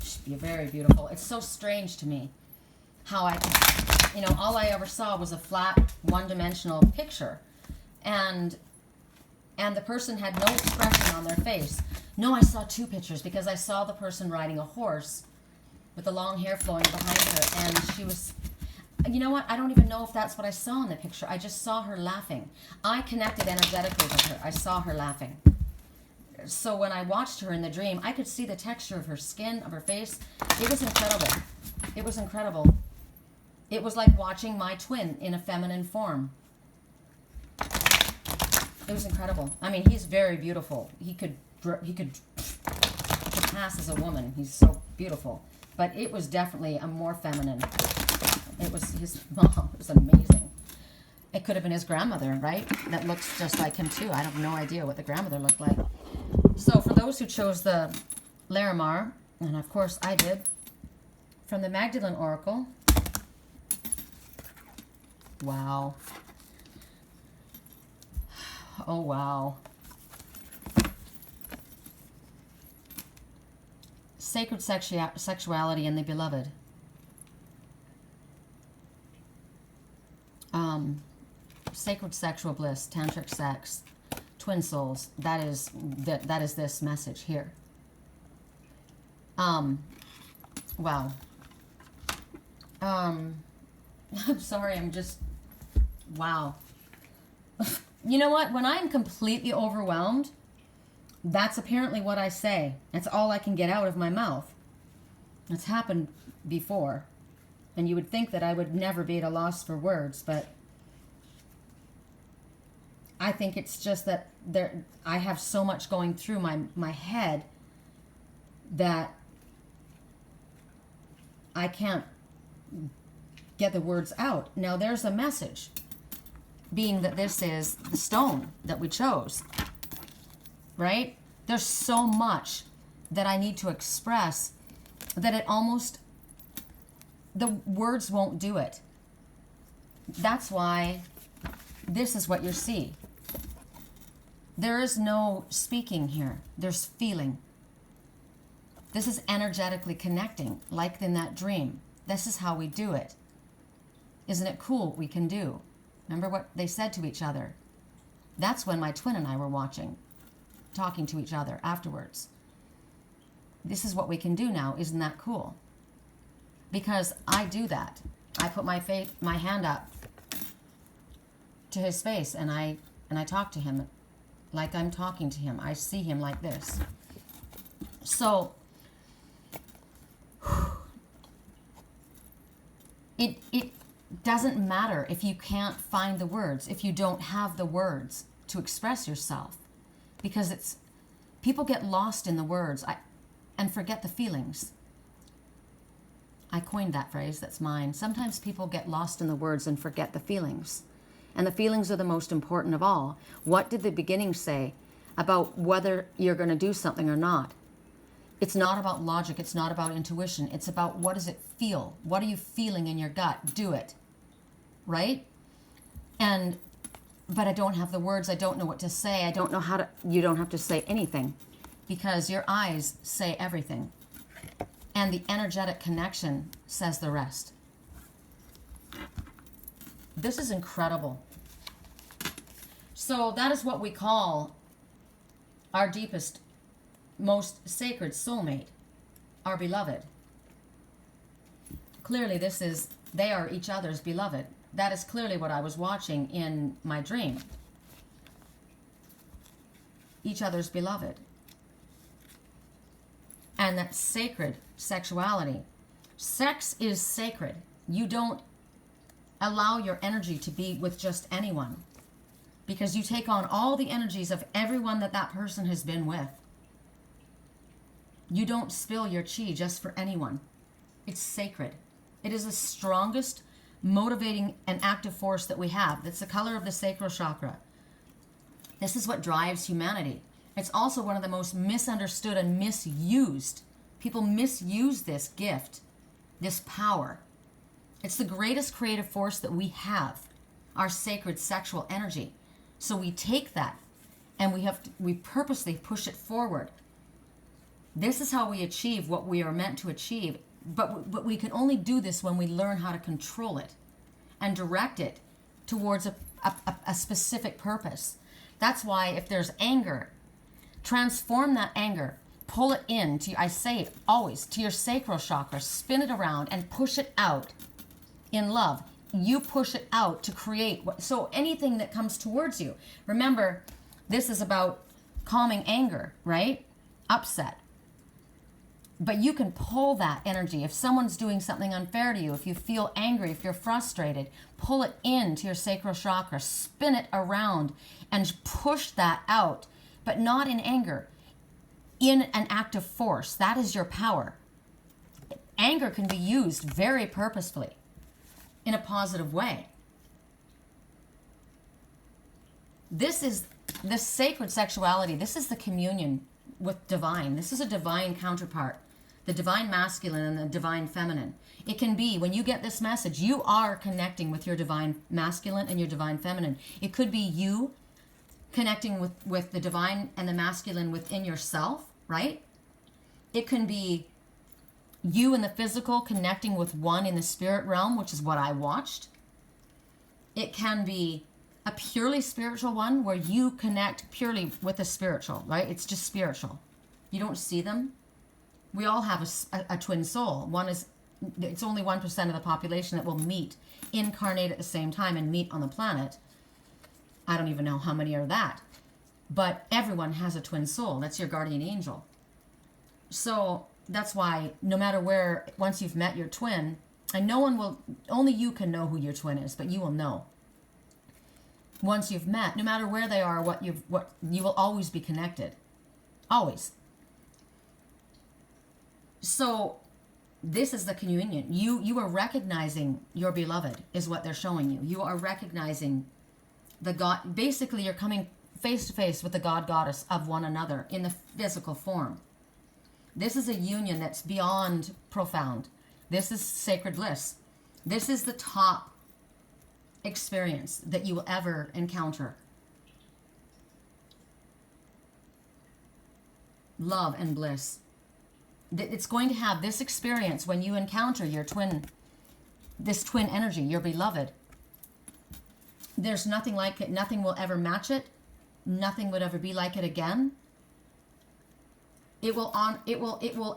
Speaker 1: She'd be very beautiful. It's so strange to me how I can, all I ever saw was a flat, one-dimensional picture, and the person had no expression on their face. No, I saw 2 pictures because I saw the person riding a horse with the long hair flowing behind her, and she was, you know what, I don't even know if that's what I saw in the picture. I just saw her laughing. I connected energetically with her. I saw her laughing. So when I watched her in the dream, I could see the texture of her skin, of her face. It was incredible. It was incredible. It was like watching my twin in a feminine form. It was incredible. He's very beautiful. He could pass as a woman. He's so beautiful. But it was definitely a more feminine. It was his mom. It was amazing. It could have been his grandmother, right? That looks just like him too. I have no idea what the grandmother looked like. So for those who chose the Larimar, and of course I did, from the Magdalene Oracle. Wow. Oh, wow. Sacred sexuality and the beloved. Sacred sexual bliss, tantric sex, twin souls. That is this message here. Wow. I'm sorry, wow. You know what? When I'm completely overwhelmed, that's apparently what I say. That's all I can get out of my mouth. It's happened before. And you would think that I would never be at a loss for words, but I think it's just that I have so much going through my head that I can't get the words out. Now there's a message, being that this is the stone that we chose, right? There's so much that I need to express that the words won't do it. That's why this is what you see. There is no speaking here. There's feeling. This is energetically connecting, like in that dream. This is how we do it. Isn't it cool what we can do? Remember what they said to each other? That's when my twin and I were watching, talking to each other afterwards. This is what we can do now. Isn't that cool? Because I do that. I put my hand up to his face and I talk to him like I'm talking to him. I see him like this. So it doesn't matter if you can't find the words, if you don't have the words to express yourself, because people get lost in the words and forget the feelings. I coined that phrase, that's mine. Sometimes people get lost in the words and forget the feelings. And the feelings are the most important of all. What did the beginning say about whether you're going to do something or not? It's not about logic. It's not about intuition. It's about, what does it feel? What are you feeling in your gut? Do it. Right? But I don't have the words. I don't know what to say. I don't know how to. You don't have to say anything, because your eyes say everything. And the energetic connection says the rest. This is incredible. So that is what we call our deepest, most sacred soulmate, our beloved. Clearly they are each other's beloved. That is clearly what I was watching in my dream. Each other's beloved. And that sacred sexuality. Sex is sacred. You don't allow your energy to be with just anyone, because you take on all the energies of everyone that person has been with. You don't spill your chi just for anyone. It's sacred. It is the strongest motivating and active force that we have. That's the color of the sacral chakra. This is what drives humanity. It's also one of the most misunderstood and misused. People misuse this gift, this power. It's the greatest creative force that we have, our sacred sexual energy. So we take that and we purposely push it forward. This is how we achieve what we are meant to achieve. But we can only do this when we learn how to control it and direct it towards a specific purpose. That's why if there's anger, transform that anger, pull it in to, I say it always, to your sacral chakra, spin it around and push it out in love. You push it out to create so anything that comes towards you. Remember, this is about calming anger, right? Upset. But you can pull that energy. If someone's doing something unfair to you, if you feel angry, if you're frustrated, pull it into your sacral chakra, spin it around and push that out, but not in anger, in an active force. That is your power. Anger can be used very purposefully in a positive way. This is the sacred sexuality. This is the communion with divine. This is a divine counterpart. The divine masculine and the divine feminine. It can be, when you get this message, you are connecting with your divine masculine and your divine feminine. It could be you connecting with the divine and the masculine within yourself, right? It can be you in the physical connecting with one in the spirit realm, which is what I watched. It can be a purely spiritual one where you connect purely with the spiritual, right? It's just spiritual. You don't see them. We all have a twin soul. It's only 1% of the population that will incarnate at the same time and meet on the planet. I don't even know how many are that. But everyone has a twin soul. That's your guardian angel. So that's why no matter where, once you've met your twin, and only you can know who your twin is, but you will know. Once you've met, no matter where they are, what you will always be connected. Always. So this is the communion. You are recognizing your beloved is what they're showing you. You are recognizing the God. Basically, you're coming face to face with the God goddess of one another in the physical form. This is a union that's beyond profound. This is sacred bliss. This is the top experience that you will ever encounter. Love and bliss. It's going to have this experience when you encounter your twin, this twin energy, your beloved. There's nothing like it. Nothing will ever match it. Nothing would ever be like it again. It will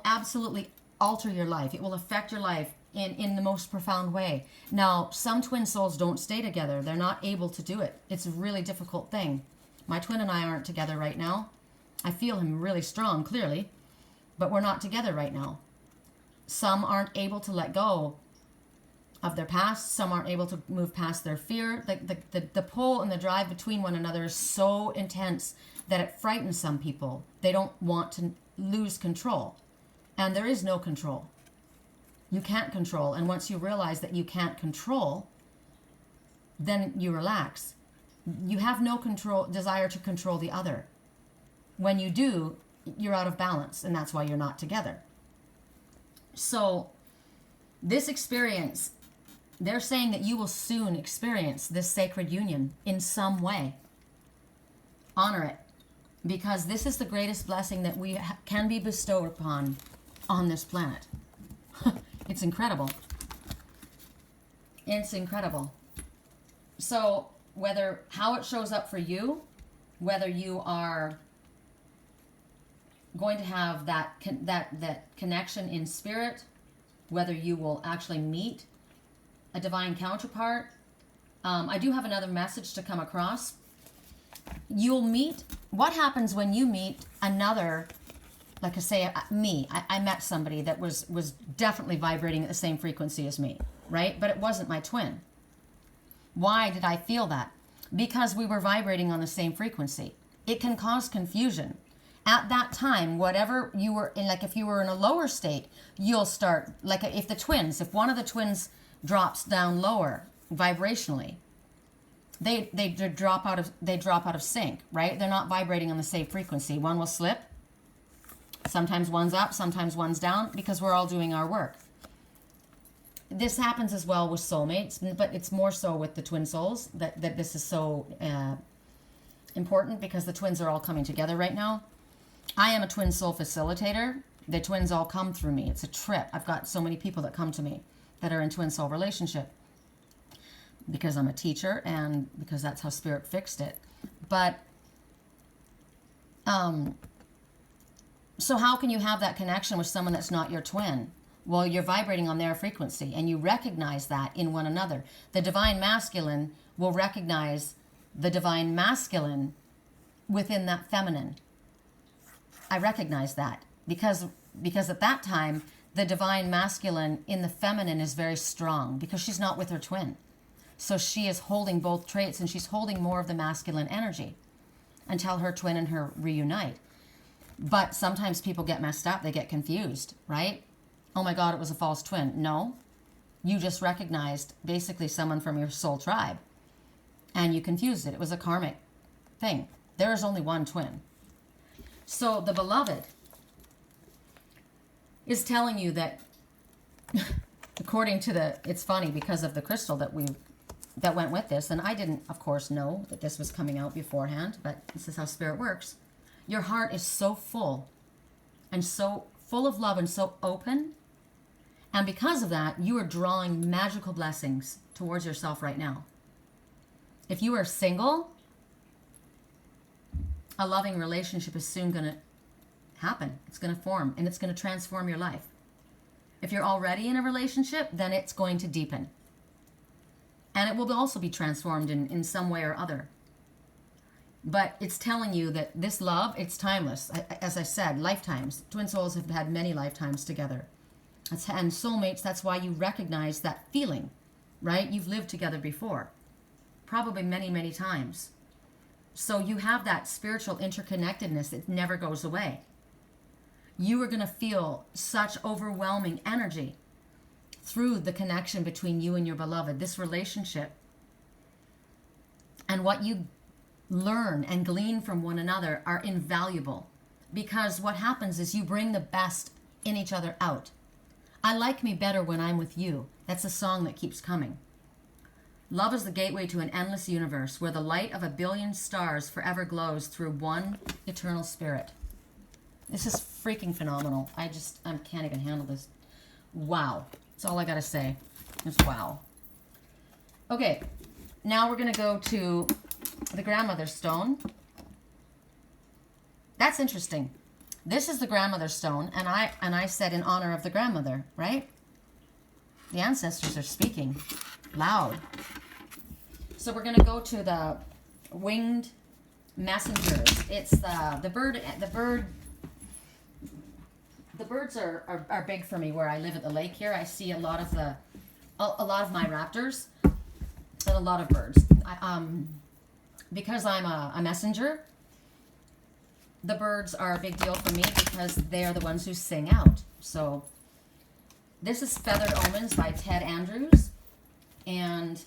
Speaker 1: absolutely alter your life. It will affect your life in the most profound way. Now, some twin souls don't stay together. They're not able to do it. It's a really difficult thing. My twin and I aren't together right now. I feel him really strong, clearly, but we're not together right now. Some aren't able to let go of their past. Some aren't able to move past their fear. The pull and the drive between one another is so intense that it frightens some people. They don't want to lose control. And there is no control. You can't control. And once you realize that you can't control, then you relax. You have no desire to control the other. When you do, you're out of balance, and that's why you're not together. So this experience, they're saying that you will soon experience this sacred union in some way. Honor it, because this is the greatest blessing that we can be bestowed upon on this planet. It's incredible. It's incredible. So how it shows up for you, whether you are going to have that connection in spirit, whether you will actually meet a divine counterpart. I do have another message to come across. You'll meet, what happens when you meet another, like I say, me. I met somebody that was definitely vibrating at the same frequency as me, right? But it wasn't my twin. Why did I feel that? Because we were vibrating on the same frequency. It can cause confusion. At that time, whatever you were in, like if you were in a lower state, you'll start, like if one of the twins drops down lower vibrationally, they drop out of sync, right? They're not vibrating on the same frequency. One will slip. Sometimes one's up, sometimes one's down, because we're all doing our work. This happens as well with soulmates, but it's more so with the twin souls that this is so important, because the twins are all coming together right now. I am a twin soul facilitator. The twins all come through me. It's a trip. I've got so many people that come to me that are in twin soul relationship, because I'm a teacher and because that's how Spirit fixed it. But so how can you have that connection with someone that's not your twin? Well, you're vibrating on their frequency, and you recognize that in one another. The divine masculine will recognize the divine masculine within that feminine. I recognize that because at that time, the divine masculine in the feminine is very strong, because she's not with her twin. So she is holding both traits, and she's holding more of the masculine energy until her twin and her reunite. But sometimes people get messed up. They get confused, right? Oh my God, it was a false twin. No, you just recognized basically someone from your soul tribe, and you confused it. It was a karmic thing. There is only one twin. So the beloved is telling you that, according to it's funny because of the crystal that went with this, and I didn't, of course, know that this was coming out beforehand, but this is how Spirit works. Your heart is so full, and so full of love, and so open, and because of that, you are drawing magical blessings towards yourself right now. If you are single, a loving relationship is soon going to happen. It's going to form, and it's going to transform your life. If you're already in a relationship, then it's going to deepen. And it will also be transformed in some way or other. But it's telling you that this love, it's timeless. As I said, lifetimes. Twin souls have had many lifetimes together. And soulmates, that's why you recognize that feeling, right? You've lived together before. Probably many, many times. So you have that spiritual interconnectedness that never goes away. You are going to feel such overwhelming energy through the connection between you and your beloved, this relationship. And what you learn and glean from one another are invaluable, because what happens is you bring the best in each other out. I like me better when I'm with you. That's a song that keeps coming. Love is the gateway to an endless universe where the light of a billion stars forever glows through one eternal spirit. This is freaking phenomenal. I can't even handle this. Wow. That's all I gotta say. Just wow. Okay, now we're gonna go to the grandmother stone. That's interesting. This is the grandmother stone, and I said in honor of the grandmother, right? The ancestors are speaking loud. So we're gonna go to the winged messengers. It's the bird. The birds are big for me where I live at the lake here. I see a lot of my raptors and a lot of birds. Because I'm a messenger, the birds are a big deal for me because they are the ones who sing out. So this is Feathered Omens by Ted Andrews, and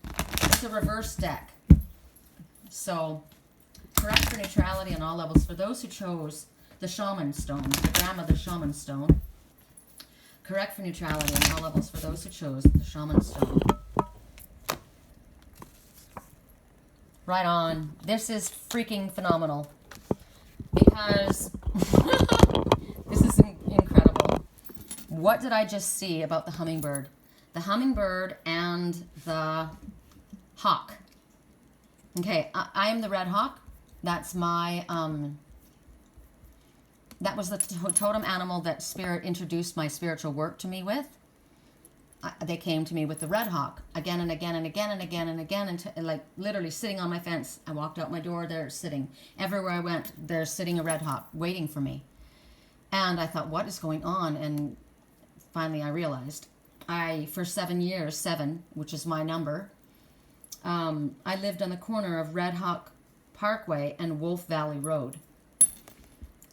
Speaker 1: it's a reverse deck. So correct for neutrality on all levels. For those who chose the Shaman stone, the grandmother Shaman stone, correct for neutrality on all levels for those who chose the Shaman stone. Right on. This is freaking phenomenal because this is incredible. What did I just see about the hummingbird? The hummingbird and the hawk. Okay, I am the red hawk. That's my, that was the totem animal that Spirit introduced my spiritual work to me with. They came to me with the red hawk again and again and again and again and again, and like literally sitting on my fence. I walked out my door, they're sitting. Everywhere I went, there's sitting a red hawk waiting for me. And I thought, what is going on? And finally I realized, for 7 years, 7, which is my number, I lived on the corner of Red Hawk Parkway and Wolf Valley Road.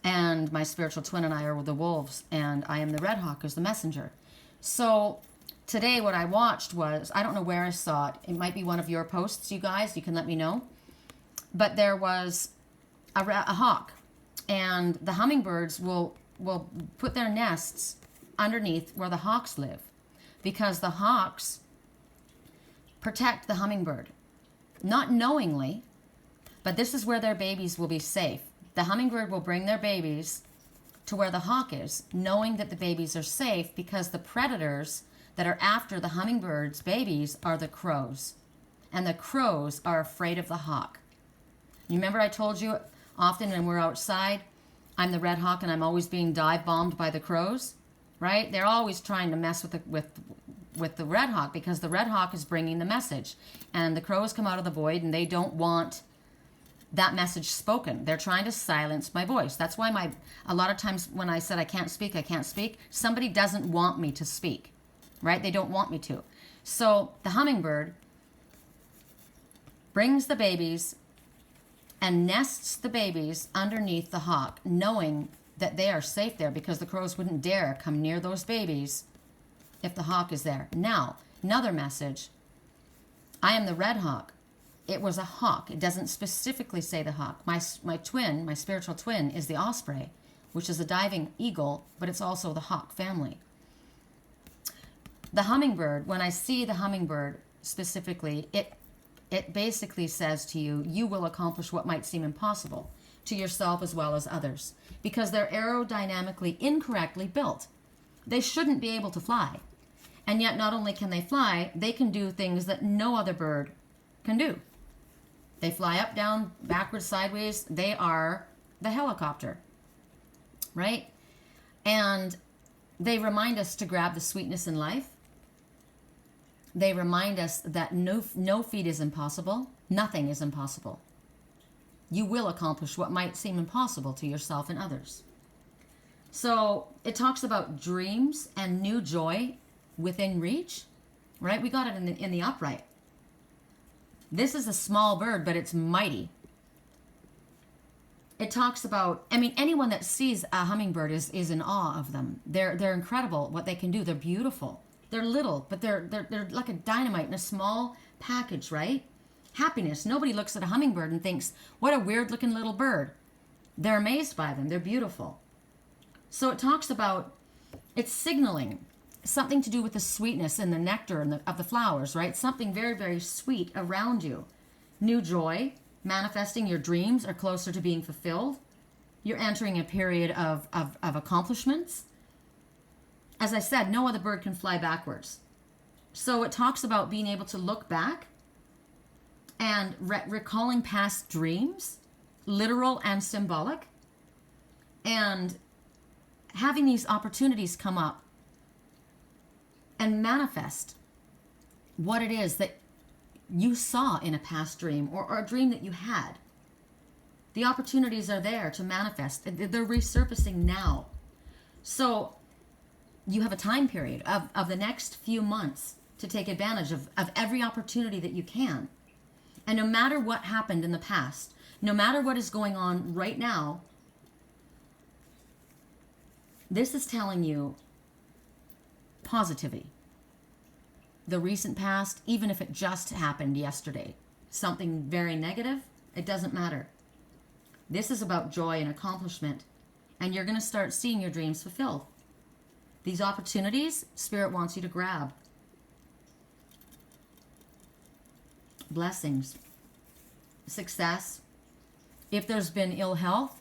Speaker 1: And my spiritual twin and I are the wolves, and I am the red hawk as the messenger. So today what I watched was, I don't know where I saw it. It might be one of your posts, you guys. You can let me know. But there was a hawk, and the hummingbirds will put their nests underneath where the hawks live, because the hawks protect the hummingbird. Not knowingly, but this is where their babies will be safe. The hummingbird will bring their babies to where the hawk is, knowing that the babies are safe, because the predators that are after the hummingbird's babies are the crows. And the crows are afraid of the hawk. You remember I told you often when we're outside, I'm the red hawk and I'm always being dive bombed by the crows, right? They're always trying to mess with the red hawk, because the red hawk is bringing the message. And the crows come out of the void and they don't want that message spoken. They're trying to silence my voice. That's why a lot of times when I said I can't speak, somebody doesn't want me to speak, right? They don't want me to. So the hummingbird brings the babies and nests the babies underneath the hawk, knowing that they are safe there, because the crows wouldn't dare come near those babies if the hawk is there. Now, another message. I am the red hawk. It was a hawk. It doesn't specifically say the hawk. My twin, my spiritual twin, is the osprey, which is a diving eagle, but it's also the hawk family. The hummingbird, when I see the hummingbird specifically, it basically says to you, you will accomplish what might seem impossible to yourself as well as others, because they're aerodynamically incorrectly built. They shouldn't be able to fly. And yet not only can they fly, they can do things that no other bird can do. They fly up, down, backwards, sideways. They are the helicopter, right? And they remind us to grab the sweetness in life. They remind us that no feat is impossible. Nothing is impossible. You will accomplish what might seem impossible to yourself and others. So it talks about dreams and new joy within reach, right? We got it in the upright. This is a small bird, but it's mighty. It talks about, anyone that sees a hummingbird is in awe of them. They're incredible what they can do. They're beautiful. They're little, but they're like a dynamite in a small package, right? Happiness. Nobody looks at a hummingbird and thinks, what a weird looking little bird. They're amazed by them. They're beautiful. So it talks about, it's signaling something to do with the sweetness and the nectar and of the flowers, right? Something very, very sweet around you. New joy, manifesting. Your dreams are closer to being fulfilled. You're entering a period of accomplishments. As I said, no other bird can fly backwards. So it talks about being able to look back and recalling past dreams, literal and symbolic, and having these opportunities come up and manifest what it is that you saw in a past dream or a dream that you had. The opportunities are there to manifest. They're resurfacing now. So you have a time period of the next few months to take advantage of every opportunity that you can. And no matter what happened in the past, no matter what is going on right now, this is telling you positivity. The recent past, even if it just happened yesterday, something very negative, it doesn't matter. This is about joy and accomplishment, and you're going to start seeing your dreams fulfilled. These opportunities, Spirit wants you to grab. Blessings, success. If there's been ill health,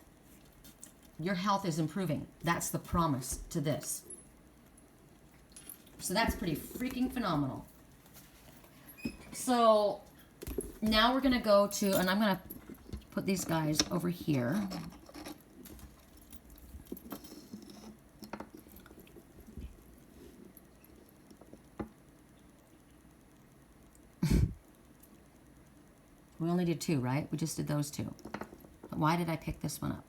Speaker 1: your health is improving. That's the promise to this. So that's pretty freaking phenomenal. So now we're going to go to, and I'm going to put these guys over here. We only did two, right? We just did those two. But why did I pick this one up?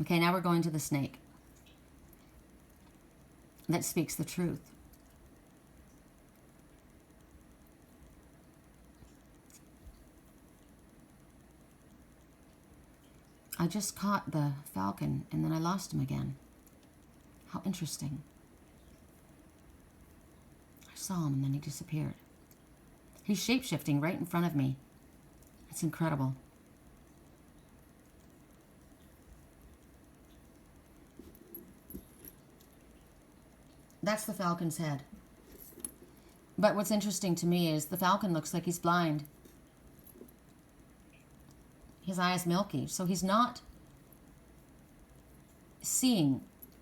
Speaker 1: Okay, now we're going to the snake. That speaks the truth. I just caught the falcon and then I lost him again. How interesting. I saw him and then he disappeared. He's shape-shifting right in front of me. It's incredible. That's the falcon's head. But what's interesting to me is the falcon looks like he's blind. His eye is milky, so he's not seeing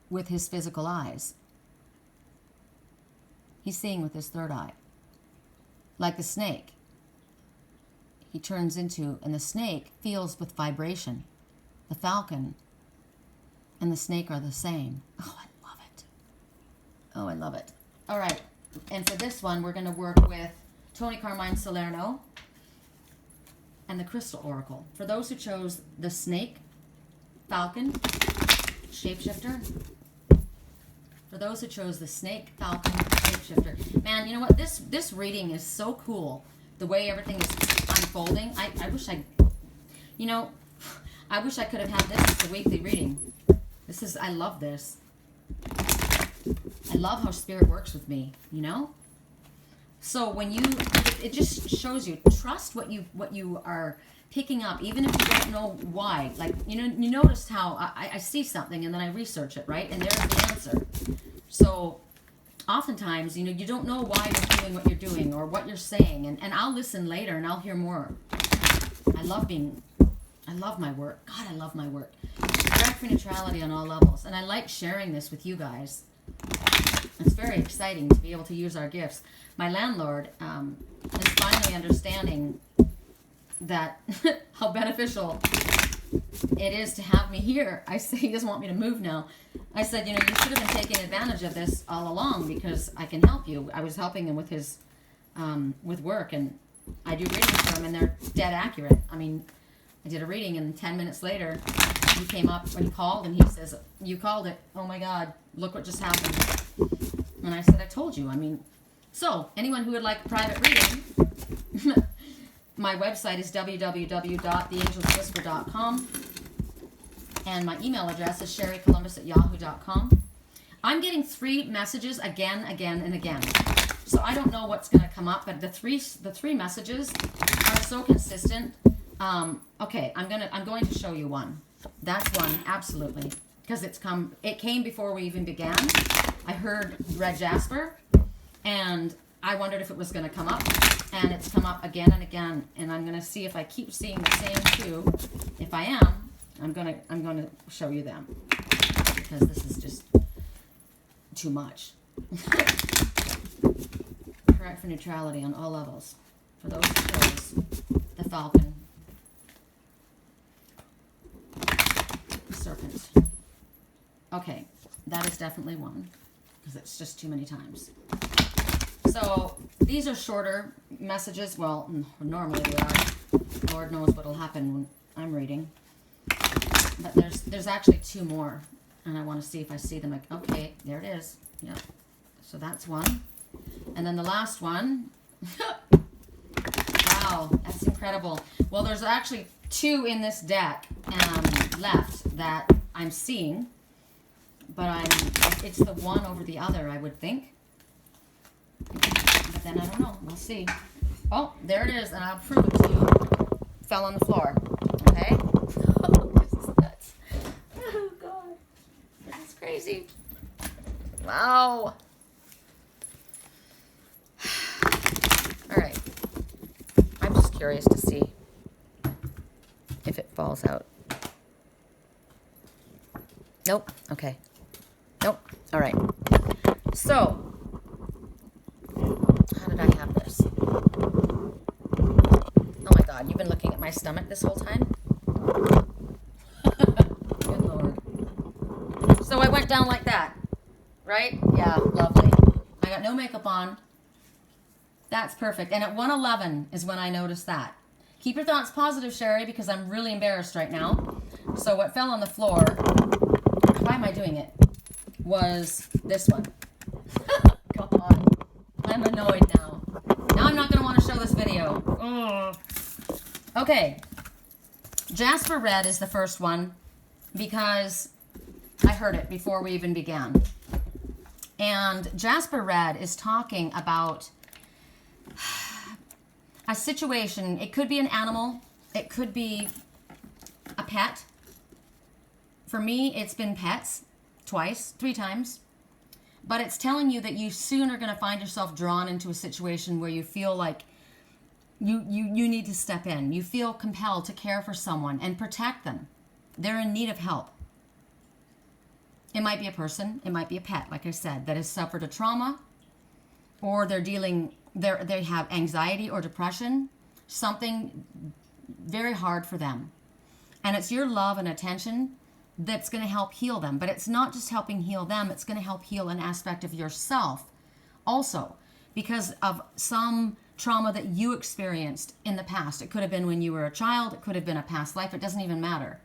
Speaker 1: with his physical eyes. He's seeing with his third eye. Like the snake. He turns into, and the snake feels with vibration. The falcon and the snake are the same. Oh, I love it. Oh, I love it. All right. And for this one, we're going to work with Tony Carmine Salerno and the Crystal Oracle. For those who chose the snake, falcon, shapeshifter. For those who chose the snake, falcon, shapeshifter. Man, you know what? This reading is so cool. The way everything is unfolding. I wish I, you know, I wish I could have had this as a weekly reading. This is, I love this. I love how Spirit works with me, you know? So when you, it just shows you, trust what you are picking up, even if you don't know why. Like, you know, you noticed how I see something and then I research it, right? And there's the answer. So oftentimes, you know, you don't know why you're doing what you're doing or what you're saying. And I'll listen later and I'll hear more. I love my work. God, I love my work. Direct free neutrality on all levels. And I like sharing this with you guys. It's very exciting to be able to use our gifts. My landlord is finally understanding that how beneficial it is to have me here. I say he doesn't want me to move now. I said, you know, you should have been taking advantage of this all along because I can help you. I was helping him with his with work, and I do readings for him, and they're dead accurate. I mean, I did a reading, and 10 minutes later, he came up when he called, and he says, "You called it. Oh my God, look what just happened." And I said, "I told you." I mean, so anyone who would like a private reading, my website is www.theangelswhisper.com, and my email address is sherrycolumbus@yahoo.com. I'm getting 3 messages again, and again. So I don't know what's going to come up, but the three messages are so consistent. Okay, I'm going to show you one. That's one, absolutely, because it came before we even began. I heard red Jasper, and I wondered if it was going to come up, and it's come up again and again, and I'm going to see if I keep seeing the same two. If I am, I'm going to show you them, because this is just too much. Correct for neutrality on all levels. For those who chose the Falcon. Serpent. Okay, that is definitely one, because it's just too many times. So these are shorter messages. Well, normally they are. Lord knows what'll happen when I'm reading. But there's actually two more, and I want to see if I see them. Okay, there it is. Yeah. So that's one, and then the last one. Wow, that's incredible. Well, there's actually two in this deck left that I'm seeing, but it's the one over the other, I would think. But then I don't know. We'll see. Oh, there it is, and I'll prove it to you. Fell on the floor. Okay? This is nuts. Oh, God. This is crazy. Wow. All right. I'm just curious to see if it falls out. Nope. Okay. Nope. All right. So, how did I have this? Oh my God, you've been looking at my stomach this whole time? Good Lord. So I went down like that, right? Yeah, lovely. I got no makeup on. That's perfect. And at 111 is when I noticed that. Keep your thoughts positive, Sherry, because I'm really embarrassed right now. So what fell on the floor, why am I doing it, was this one. God, I'm annoyed now. Now I'm not going to want to show this video. Ugh. Okay. Jasper Red is the first one because I heard it before we even began. And Jasper Red is talking about a situation. It could be an animal. It could be a pet. For me, it's been pets twice, 3 times. But it's telling you that you soon are going to find yourself drawn into a situation where you feel like you need to step in. You feel compelled to care for someone and protect them. They're in need of help. It might be a person. It might be a pet, like I said, that has suffered a trauma, or they have anxiety or depression, something very hard for them. And it's your love and attention that's going to help heal them. But it's not just helping heal them, it's going to help heal an aspect of yourself also, because of some trauma that you experienced in the past. It could have been when you were a child, it could have been a past life, it doesn't even matter.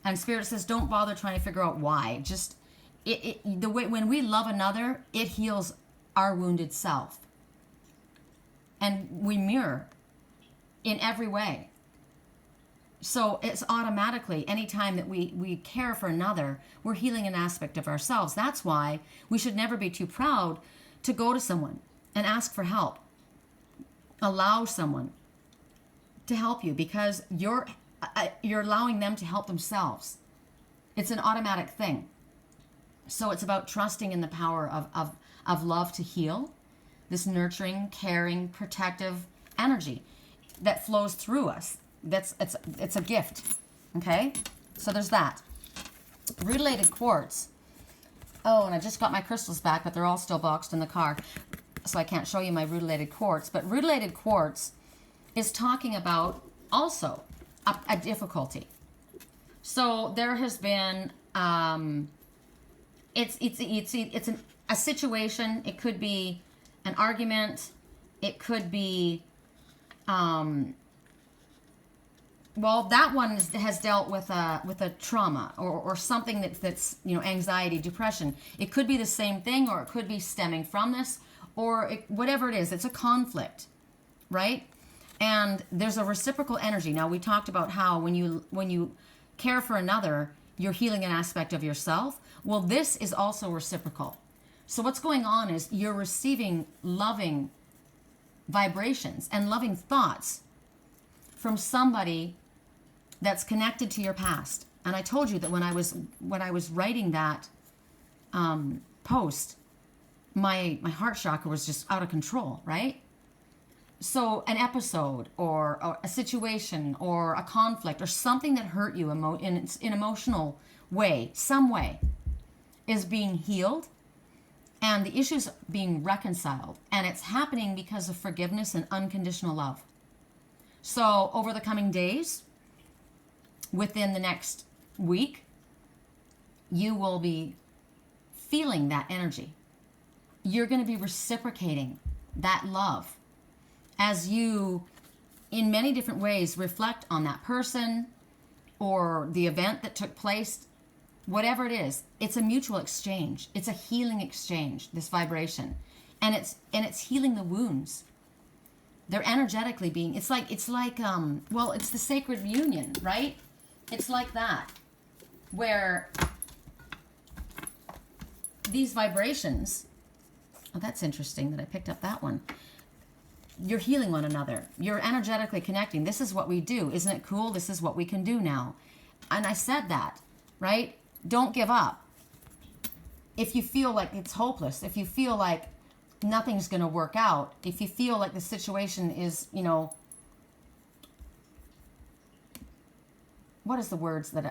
Speaker 1: And Spirit says, don't bother trying to figure out why. Just the way when we love another, it heals our wounded self. And we mirror in every way. So it's automatically, anytime that we care for another, we're healing an aspect of ourselves. That's why we should never be too proud to go to someone and ask for help. Allow someone to help you, because you're allowing them to help themselves. It's an automatic thing. So it's about trusting in the power of love to heal, this nurturing, caring, protective energy that flows through us. It's a gift. Okay? So there's that. Rutilated Quartz. Oh, and I just got my crystals back, but they're all still boxed in the car, so I can't show you my Rutilated Quartz. But Rutilated Quartz is talking about also a difficulty. So there has been it's a situation. It could be an argument. It could be well, that one has dealt with a trauma or something that's anxiety, depression. It could be the same thing, or it could be stemming from this, or whatever it is. It's a conflict, right? And there's a reciprocal energy. Now, we talked about how when you care for another, you're healing an aspect of yourself. Well, this is also reciprocal. So what's going on is you're receiving loving vibrations and loving thoughts from somebody that's connected to your past. And I told you that when I was writing that post, my heart chakra was just out of control, right? So an episode or a situation or a conflict or something that hurt you in emotional way, some way, is being healed, and the issues being reconciled, and it's happening because of forgiveness and unconditional love. So over the coming days, within the next week, you will be feeling that energy. You're going to be reciprocating that love as you, in many different ways, reflect on that person or the event that took place. Whatever it is, it's a mutual exchange. It's a healing exchange, this vibration. And it's healing the wounds. They're energetically being, it's like it's the sacred union, right? It's like that, where these vibrations, oh, that's interesting that I picked up that one. You're healing one another. You're energetically connecting. This is what we do. Isn't it cool? This is what we can do now. And I said that, right? Don't give up. If you feel like it's hopeless, if you feel like nothing's going to work out, if you feel like the situation is, what are the words that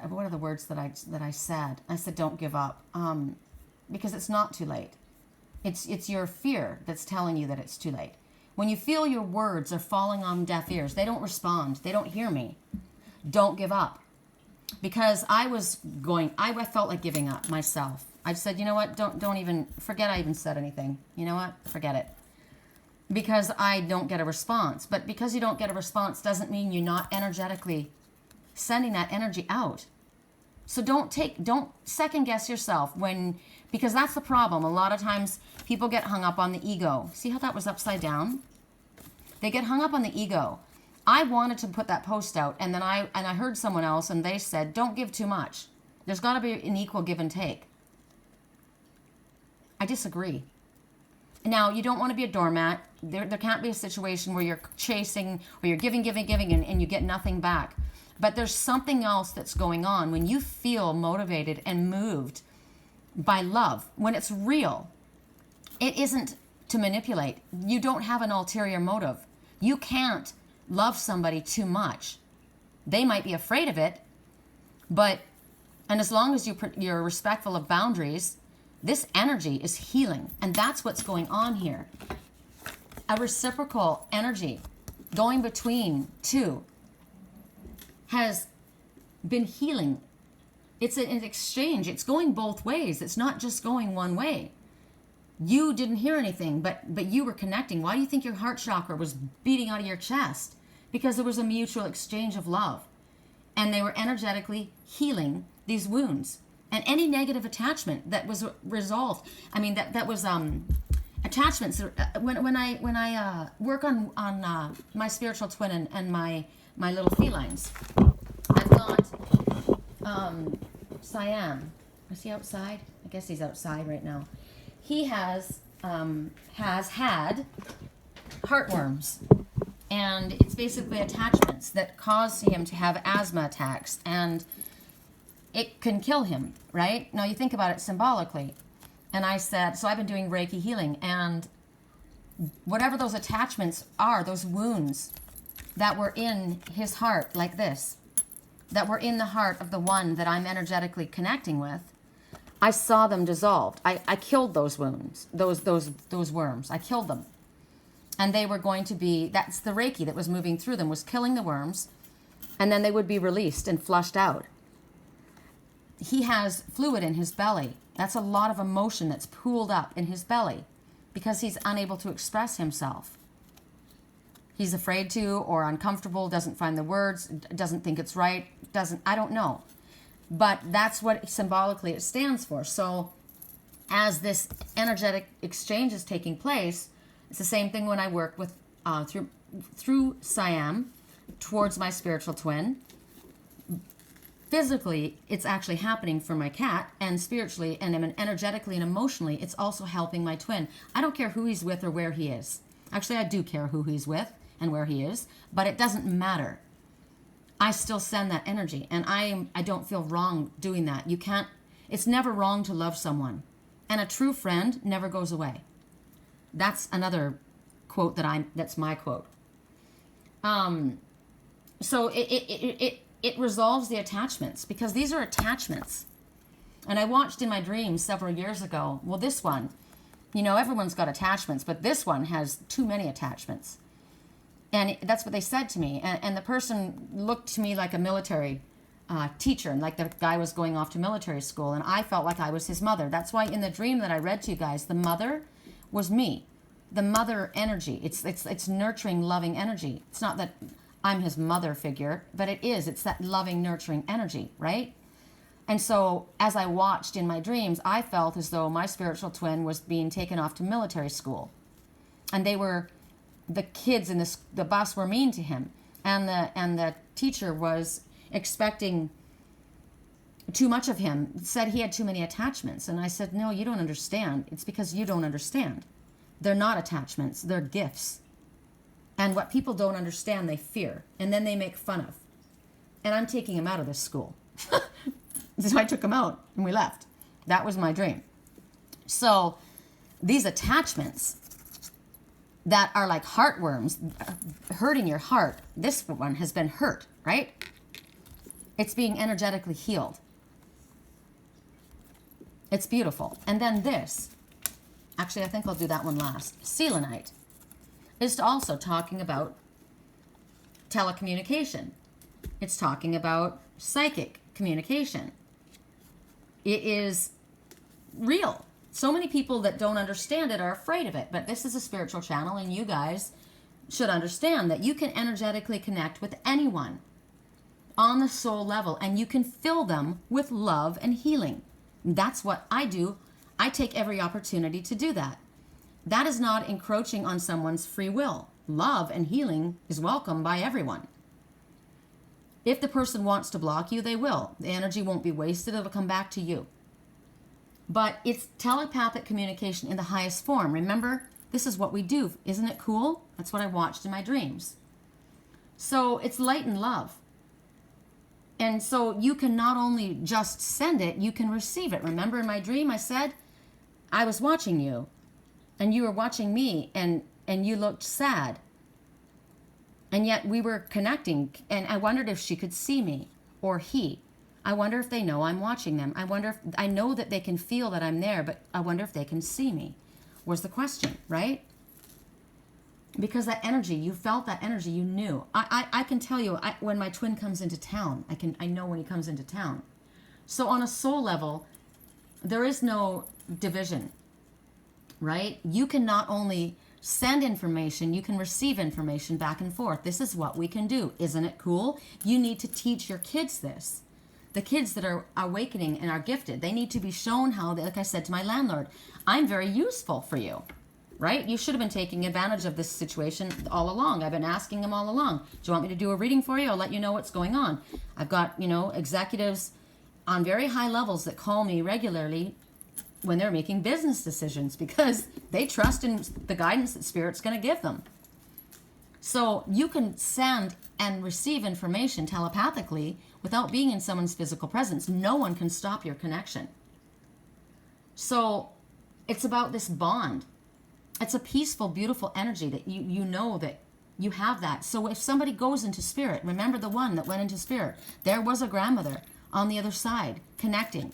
Speaker 1: I said? I said, don't give up. Because it's not too late. It's your fear that's telling you that it's too late. When you feel your words are falling on deaf ears, they don't respond, they don't hear me, don't give up. Because I felt like giving up myself. I said, you know what, don't even, forget I even said anything. You know what, forget it. Because I don't get a response. But because you don't get a response doesn't mean you're not energetically sending that energy out. So don't second guess yourself because that's the problem. A lot of times people get hung up on the ego. See how that was upside down? They get hung up on the ego. I wanted to put that post out, and then I heard someone else, and they said, don't give too much. There's got to be an equal give and take. I disagree. Now, you don't want to be a doormat. There can't be a situation where you're chasing or you're giving, and you get nothing back. But there's something else that's going on when you feel motivated and moved by love. When it's real, it isn't to manipulate. You don't have an ulterior motive. You can't love somebody too much. They might be afraid of it, and as long as you're respectful of boundaries, this energy is healing, and that's what's going on here. A reciprocal energy going between two has been healing. It's an exchange. It's going both ways. It's not just going one way. You didn't hear anything, but you were connecting. Why do you think your heart chakra was beating out of your chest? Because there was a mutual exchange of love. And they were energetically healing these wounds. And any negative attachment that was resolved. I mean, that was attachments. When I work on my spiritual twin and my little felines, I've got Siam. Is he outside? I guess he's outside right now. He has had heartworms, and it's basically attachments that cause him to have asthma attacks, and it can kill him, right? Now you think about it symbolically. And I said, so I've been doing Reiki healing, and whatever those attachments are, those wounds that were in his heart, like this, that were in the heart of the one that I'm energetically connecting with, I saw them dissolved. I killed those wounds, those worms. I killed them. And they were going to be, that's the Reiki that was moving through them, was killing the worms, and then they would be released and flushed out. He has fluid in his belly. That's a lot of emotion that's pooled up in his belly because he's unable to express himself. He's afraid to, or uncomfortable, doesn't find the words, doesn't think it's right, I don't know. But that's what symbolically it stands for. So as this energetic exchange is taking place, it's the same thing when I work with through Siam towards my spiritual twin. Physically, it's actually happening for my cat, and spiritually and energetically and emotionally, it's also helping my twin. I don't care who he's with or where he is. Actually, I do care who he's with and where he is, but it doesn't matter. I still send that energy, and I don't feel wrong doing that. It's never wrong to love someone, and a true friend never goes away. That's another quote that's my quote. So it resolves the attachments, because these are attachments. And I watched in my dreams several years ago, well, this one, everyone's got attachments, but this one has too many attachments. And that's what they said to me. And the person looked to me like a military teacher, and like the guy was going off to military school, and I felt like I was his mother. That's why in the dream that I read to you guys, the mother was me. The mother energy. It's nurturing, loving energy. It's not that I'm his mother figure, but it is. It's that loving, nurturing energy, right? And so as I watched in my dreams, I felt as though my spiritual twin was being taken off to military school. And the kids in the bus were mean to him. And the teacher was expecting too much of him, said he had too many attachments. And I said, no, you don't understand. It's because you don't understand. They're not attachments, they're gifts. And what people don't understand, they fear. And then they make fun of. And I'm taking him out of this school. So I took him out and we left. That was my dream. So these attachments that are like heartworms, hurting your heart, this one has been hurt, right? It's being energetically healed. It's beautiful. And then this, actually I think I'll do that one last. Selenite is also talking about telecommunication. It's talking about psychic communication. It is real. So many people that don't understand it are afraid of it, but this is a spiritual channel, and you guys should understand that you can energetically connect with anyone on the soul level, and you can fill them with love and healing. That's what I do. I take every opportunity to do that. That is not encroaching on someone's free will. Love and healing is welcome by everyone. If the person wants to block you, they will. The energy won't be wasted. It'll come back to you. But it's telepathic communication in the highest form. Remember, this is what we do. Isn't it cool? That's what I watched in my dreams. So it's light and love. And so you can not only just send it, you can receive it. Remember in my dream I said, I was watching you, and you were watching me, and you looked sad. And yet we were connecting, and I wondered if she could see me, or he. I wonder if they know I'm watching them. I know that they can feel that I'm there, but I wonder if they can see me, was the question, right? Because that energy, you felt that energy, you knew. I can tell you, when my twin comes into town, I know when he comes into town. So on a soul level, there is no division, right? You can not only send information, you can receive information back and forth. This is what we can do. Isn't it cool? You need to teach your kids this. The kids that are awakening and are gifted, they need to be shown how, like I said to my landlord, I'm very useful for you, right? You should have been taking advantage of this situation all along. I've been asking them all along. Do you want me to do a reading for you? I'll let you know what's going on. I've got, executives on very high levels that call me regularly when they're making business decisions because they trust in the guidance that Spirit's going to give them. So you can send and receive information telepathically without being in someone's physical presence. No one can stop your connection. So it's about this bond. It's a peaceful, beautiful energy that you know that you have that. So if somebody goes into spirit, remember the one that went into spirit. There was a grandmother on the other side connecting.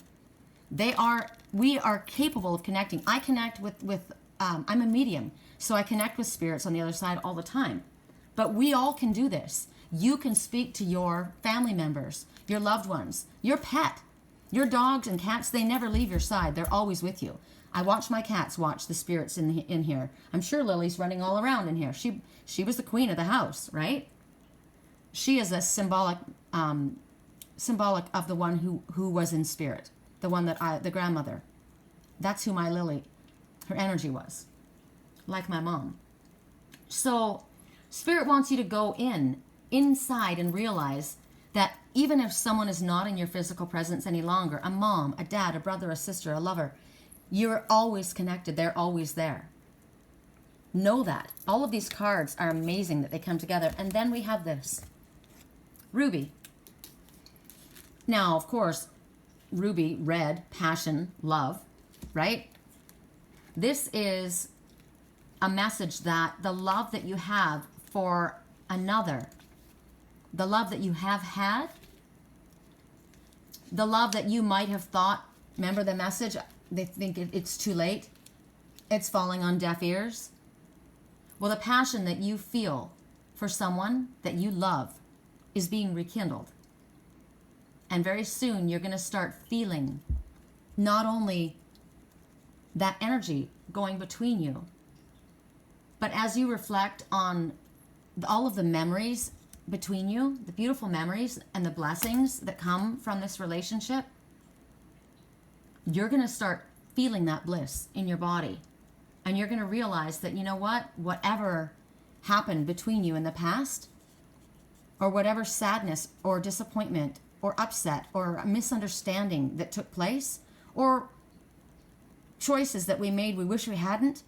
Speaker 1: We are capable of connecting. I connect with I'm a medium, so I connect with spirits on the other side all the time. But we all can do this. You can speak to your family members, your loved ones, your pet, your dogs and cats. They never leave your side. They're always with you. I watch my cats watch the spirits in here. I'm sure Lily's running all around in here. She was the queen of the house, right? She is a symbolic of the one who was in spirit, the one the grandmother. That's who my Lily, her energy was, like my mom. So Spirit wants you to go inside and realize that even if someone is not in your physical presence any longer, a mom, a dad, a brother, a sister, a lover, you're always connected. They're always there. Know that. All of these cards are amazing that they come together. And then we have this. Ruby. Now, of course, ruby, red, passion, love, right? This is a message that the love that you have for another, the love that you have had, the love that you might have thought, remember the message, they think it's too late, it's falling on deaf ears. Well, the passion that you feel for someone that you love is being rekindled. And very soon you're going to start feeling not only that energy going between you, but as you reflect on all of the memories between you, the beautiful memories and the blessings that come from this relationship, you're going to start feeling that bliss in your body. And you're going to realize that, you know what, whatever happened between you in the past, or whatever sadness or disappointment or upset or a misunderstanding that took place, or choices that we made we wish we hadn't,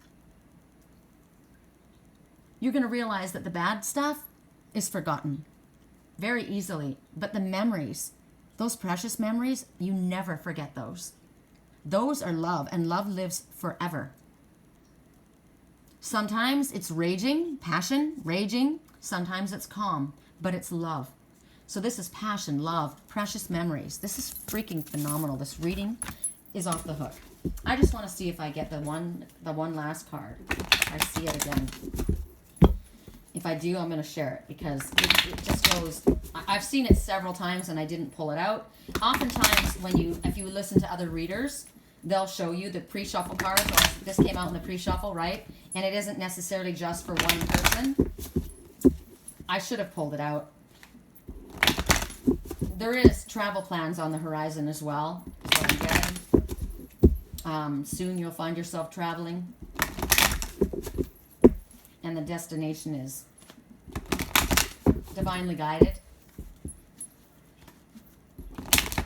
Speaker 1: you're going to realize that the bad stuff is forgotten very easily. But the memories, those precious memories, you never forget those. Those are love, and love lives forever. Sometimes it's raging, passion, raging. Sometimes it's calm, but it's love. So this is passion, love, precious memories. This is freaking phenomenal. This reading is off the hook. I just want to see if I get the one last card. I see it again. If I do, I'm going to share it, because it just goes. I've seen it several times and I didn't pull it out. Oftentimes, if you listen to other readers, they'll show you the pre-shuffle cards. Or this came out in the pre-shuffle, right? And it isn't necessarily just for one person. I should have pulled it out. There is travel plans on the horizon as well, is what I'm getting. Soon you'll find yourself traveling. And the destination is divinely guided,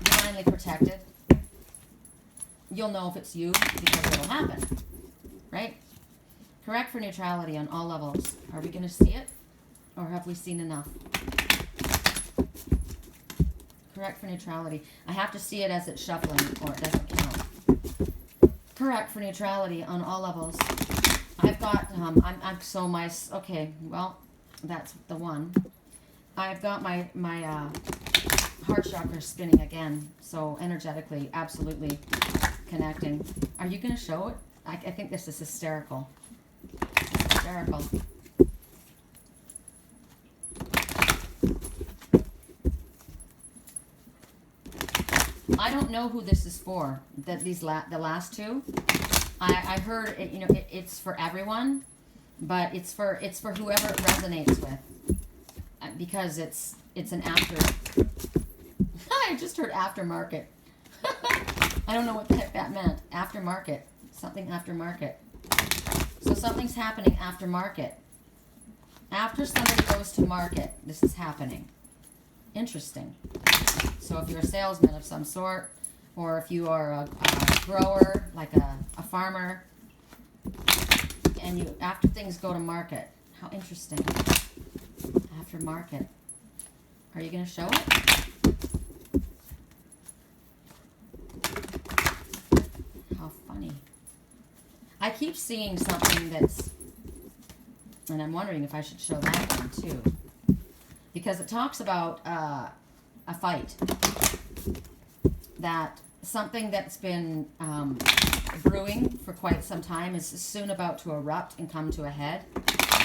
Speaker 1: divinely protected. You'll know if it's you because it'll happen, right? Correct for neutrality on all levels. Are we going to see it, or have we seen enough? Correct for neutrality. I have to see it as it's shuffling, or it doesn't count. Correct for neutrality on all levels. I've got, I'm so my, okay, well, that's the one. I've got my heart chakra spinning again, so energetically, absolutely connecting. Are you going to show it? I think this is hysterical. Hysterical. I don't know who this is for, the last two. I heard it, it's for everyone, but it's for whoever it resonates with, because it's an after. I just heard aftermarket. I don't know what the heck that meant. Aftermarket, something aftermarket. So something's happening after market. After somebody goes to market, this is happening. Interesting. So if you're a salesman of some sort, or if you are a grower, like a farmer, and after things go to market. How interesting. After market. Are you going to show it? How funny. I keep seeing something that's, and I'm wondering if I should show that one too. Because it talks about a fight. That something that's been brewing for quite some time is soon about to erupt and come to a head.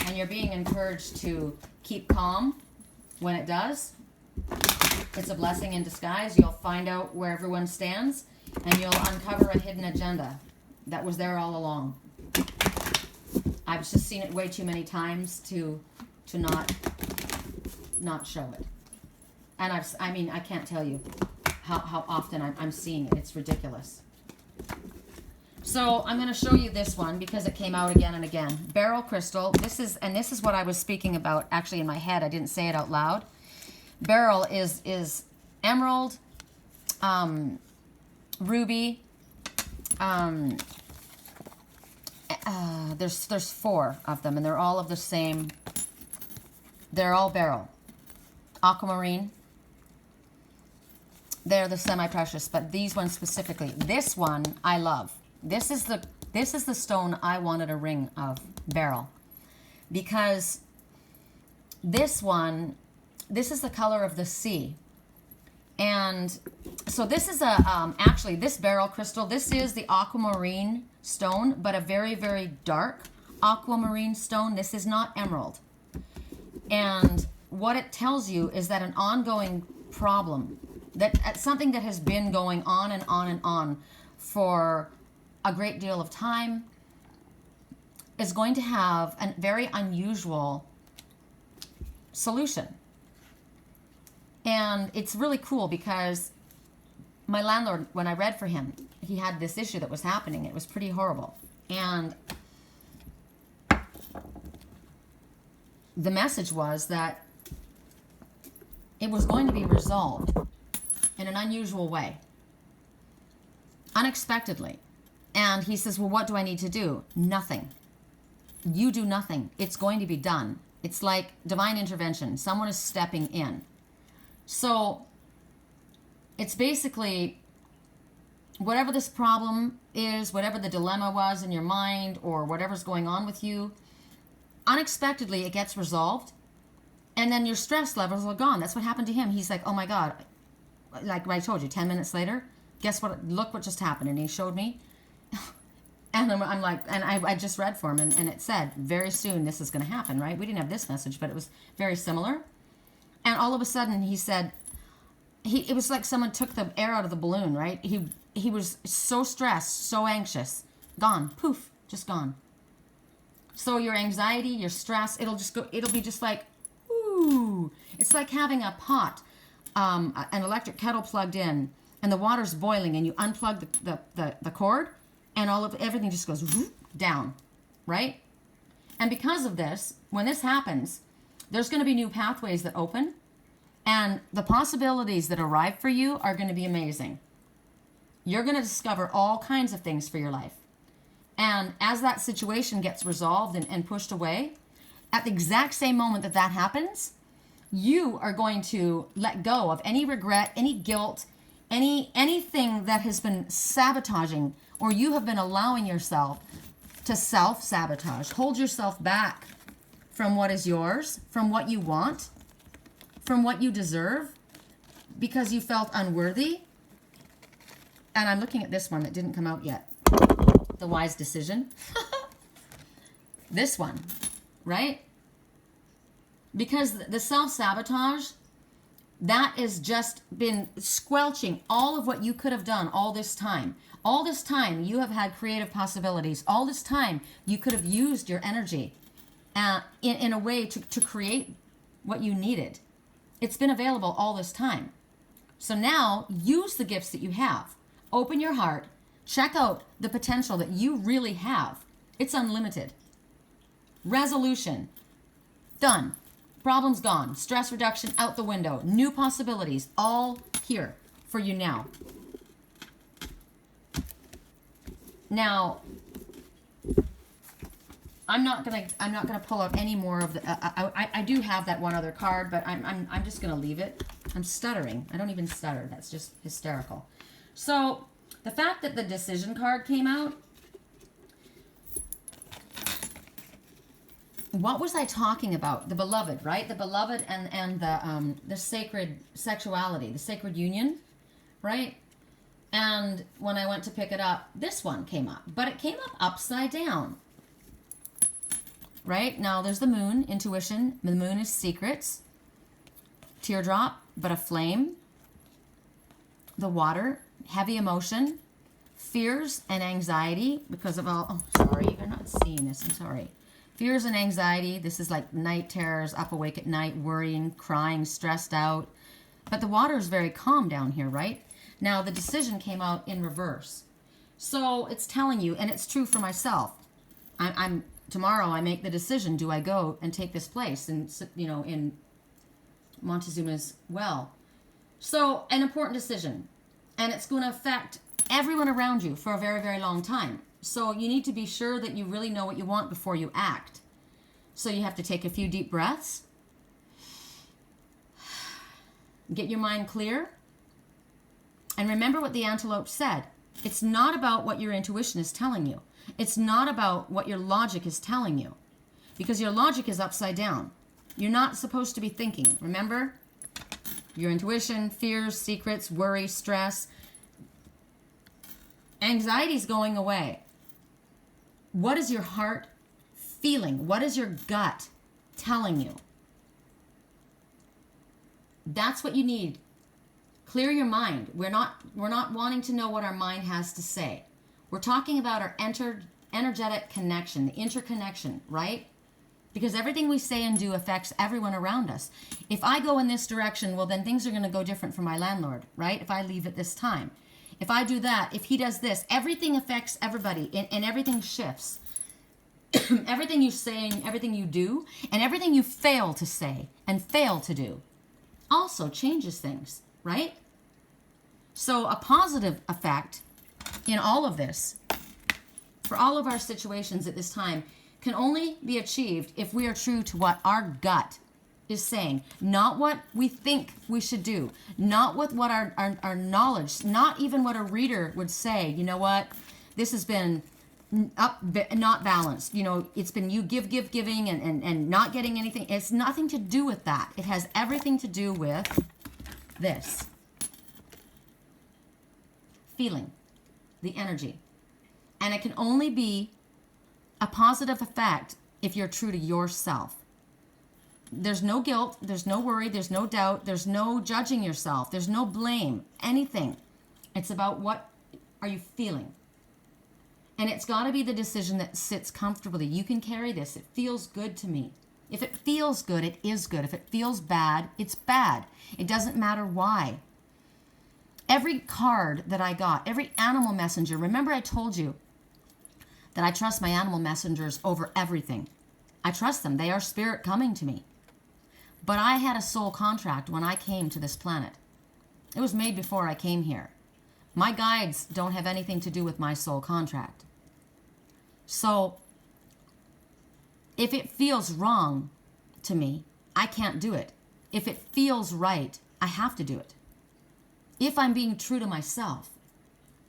Speaker 1: And you're being encouraged to keep calm when it does. It's a blessing in disguise. You'll find out where everyone stands, and you'll uncover a hidden agenda that was there all along. I've just seen it way too many times to not show it. And I can't tell you how often I'm seeing it. It's ridiculous. So I'm going to show you this one because it came out again and again. Beryl crystal. This is what I was speaking about actually in my head. I didn't say it out loud. Beryl is emerald, ruby. There's 4 of them, and they're all of the same. They're all beryl. Aquamarine. They're the semi-precious, but these ones specifically. This one I love. This is the This is the stone I wanted a ring of, Beryl. Because this one, this is the color of the sea. And so this is actually this beryl crystal, this is the aquamarine stone, but a very, very dark aquamarine stone. This is not emerald. And what it tells you is that an ongoing problem, that something that has been going on and on and on for a great deal of time, is going to have a very unusual solution. And it's really cool because my landlord, when I read for him, he had this issue that was happening. It was pretty horrible. And the message was that it was going to be resolved in an unusual way, unexpectedly. And he says, well, what do I need to do? Nothing. You do nothing. It's going to be done. It's like divine intervention. Someone is stepping in. So it's basically whatever this problem is, whatever the dilemma was in your mind or whatever's going on with you, unexpectedly it gets resolved, and then your stress levels are gone. That's what happened to him. He's like, oh my God, like I told you, 10 minutes later, guess what? Look what just happened. And he showed me. And I'm like, and I just read for him, and it said, very soon this is going to happen, right? We didn't have this message, but it was very similar. And all of a sudden, he said, it was like someone took the air out of the balloon, right? He was so stressed, so anxious. Gone. Poof. Just gone. So your anxiety, your stress, it'll be just like, ooh. It's like having a pot, an electric kettle plugged in, and the water's boiling, and you unplug the cord, and everything just goes down, right? And because of this, when this happens, there's going to be new pathways that open, and the possibilities that arrive for you are going to be amazing. You're going to discover all kinds of things for your life. And as that situation gets resolved and pushed away, at the exact same moment that happens, you are going to let go of any regret, any guilt, anything that has been sabotaging, or you have been allowing yourself to self-sabotage. Hold yourself back from what is yours, from what you want, from what you deserve, because you felt unworthy. And I'm looking at this one that didn't come out yet. The Wise Decision. This one, right? Because the self-sabotage, that has just been squelching all of what you could have done all this time. All this time you have had creative possibilities. All this time you could have used your energy in a way to create what you needed. It's been available all this time. So now use the gifts that you have. Open your heart. Check out the potential that you really have. It's unlimited. Resolution. Done. Problems gone. Stress reduction out the window. New possibilities all here for you now. Now, I'm not gonna pull out any more of the. I do have that one other card, but I'm just gonna leave it. I'm stuttering. I don't even stutter. That's just hysterical. So the fact that the Decision card came out. What was I talking about? The beloved, right? The beloved and the sacred sexuality, the sacred union, right? And when I went to pick it up, this one came up, but it came up upside down. Right? Now there's the moon, intuition. The moon is secrets. Teardrop, but a flame. The water, heavy emotion. Fears and anxiety because of all, oh, sorry, you're not seeing this, I'm sorry. Fears and anxiety, this is like night terrors, up awake at night, worrying, crying, stressed out. But the water is very calm down here, right? Now the Decision came out in reverse. So it's telling you, and it's true for myself, tomorrow I make the decision, do I go and take this place in Montezuma's well? So an important decision, and it's going to affect everyone around you for a very, very long time. So you need to be sure that you really know what you want before you act. So you have to take a few deep breaths, get your mind clear, and remember what the antelope said. It's not about what your intuition is telling you. It's not about what your logic is telling you. Because your logic is upside down. You're not supposed to be thinking. Remember? Your intuition, fears, secrets, worry, stress. Anxiety's going away. What is your heart feeling? What is your gut telling you? That's what you need. Clear your mind. We're not wanting to know what our mind has to say. We're talking about our energetic connection, the interconnection, right? Because everything we say and do affects everyone around us. If I go in this direction, well, then things are going to go different for my landlord, right? If I leave at this time. If I do that, if he does this, everything affects everybody, and everything shifts. Everything you say and everything you do, and everything you fail to say and fail to do also changes things, right? So a positive effect in all of this, for all of our situations at this time, can only be achieved if we are true to what our gut is saying, not what we think we should do, not with what our knowledge, not even what a reader would say. You know what? This has been not balanced. You know, it's been you giving and not getting anything. It's nothing to do with that. It has everything to do with this. Feeling, the energy. And it can only be a positive effect if you're true to yourself. There's no guilt, there's no worry, there's no doubt, there's no judging yourself, there's no blame, anything. It's about what are you feeling. And it's got to be the decision that sits comfortably. You can carry this. It feels good to me. If it feels good, it is good. If it feels bad, it's bad. It doesn't matter why. Every card that I got, every animal messenger, remember I told you that I trust my animal messengers over everything. I trust them. They are spirit coming to me. But I had a soul contract when I came to this planet. It was made before I came here. My guides don't have anything to do with my soul contract. So, if it feels wrong to me, I can't do it. If it feels right, I have to do it. If I'm being true to myself.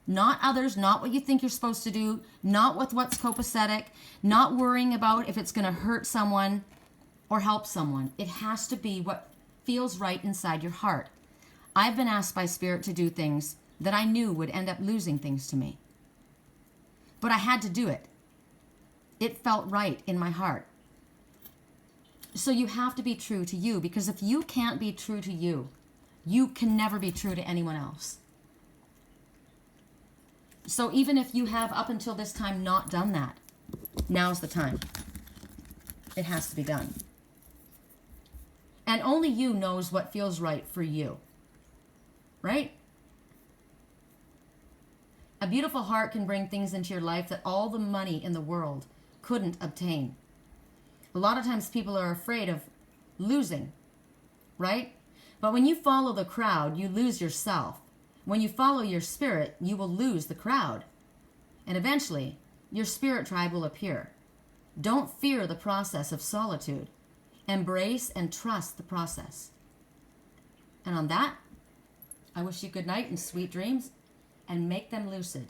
Speaker 1: Not others, not what you think you're supposed to do, not with what's copacetic, not worrying about if it's going to hurt someone or help someone. It has to be what feels right inside your heart. I've been asked by Spirit to do things that I knew would end up losing things to me. But I had to do it. It felt right in my heart. So you have to be true to you, because if you can't be true to you, you can never be true to anyone else. So even if you have up until this time not done that, now's the time. It has to be done. And only you knows what feels right for you. Right? A beautiful heart can bring things into your life that all the money in the world couldn't obtain. A lot of times people are afraid of losing, right? But when you follow the crowd, you lose yourself. When you follow your spirit, you will lose the crowd. And eventually, your spirit tribe will appear. Don't fear the process of solitude. Embrace and trust the process. And on that, I wish you good night and sweet dreams, and make them lucid.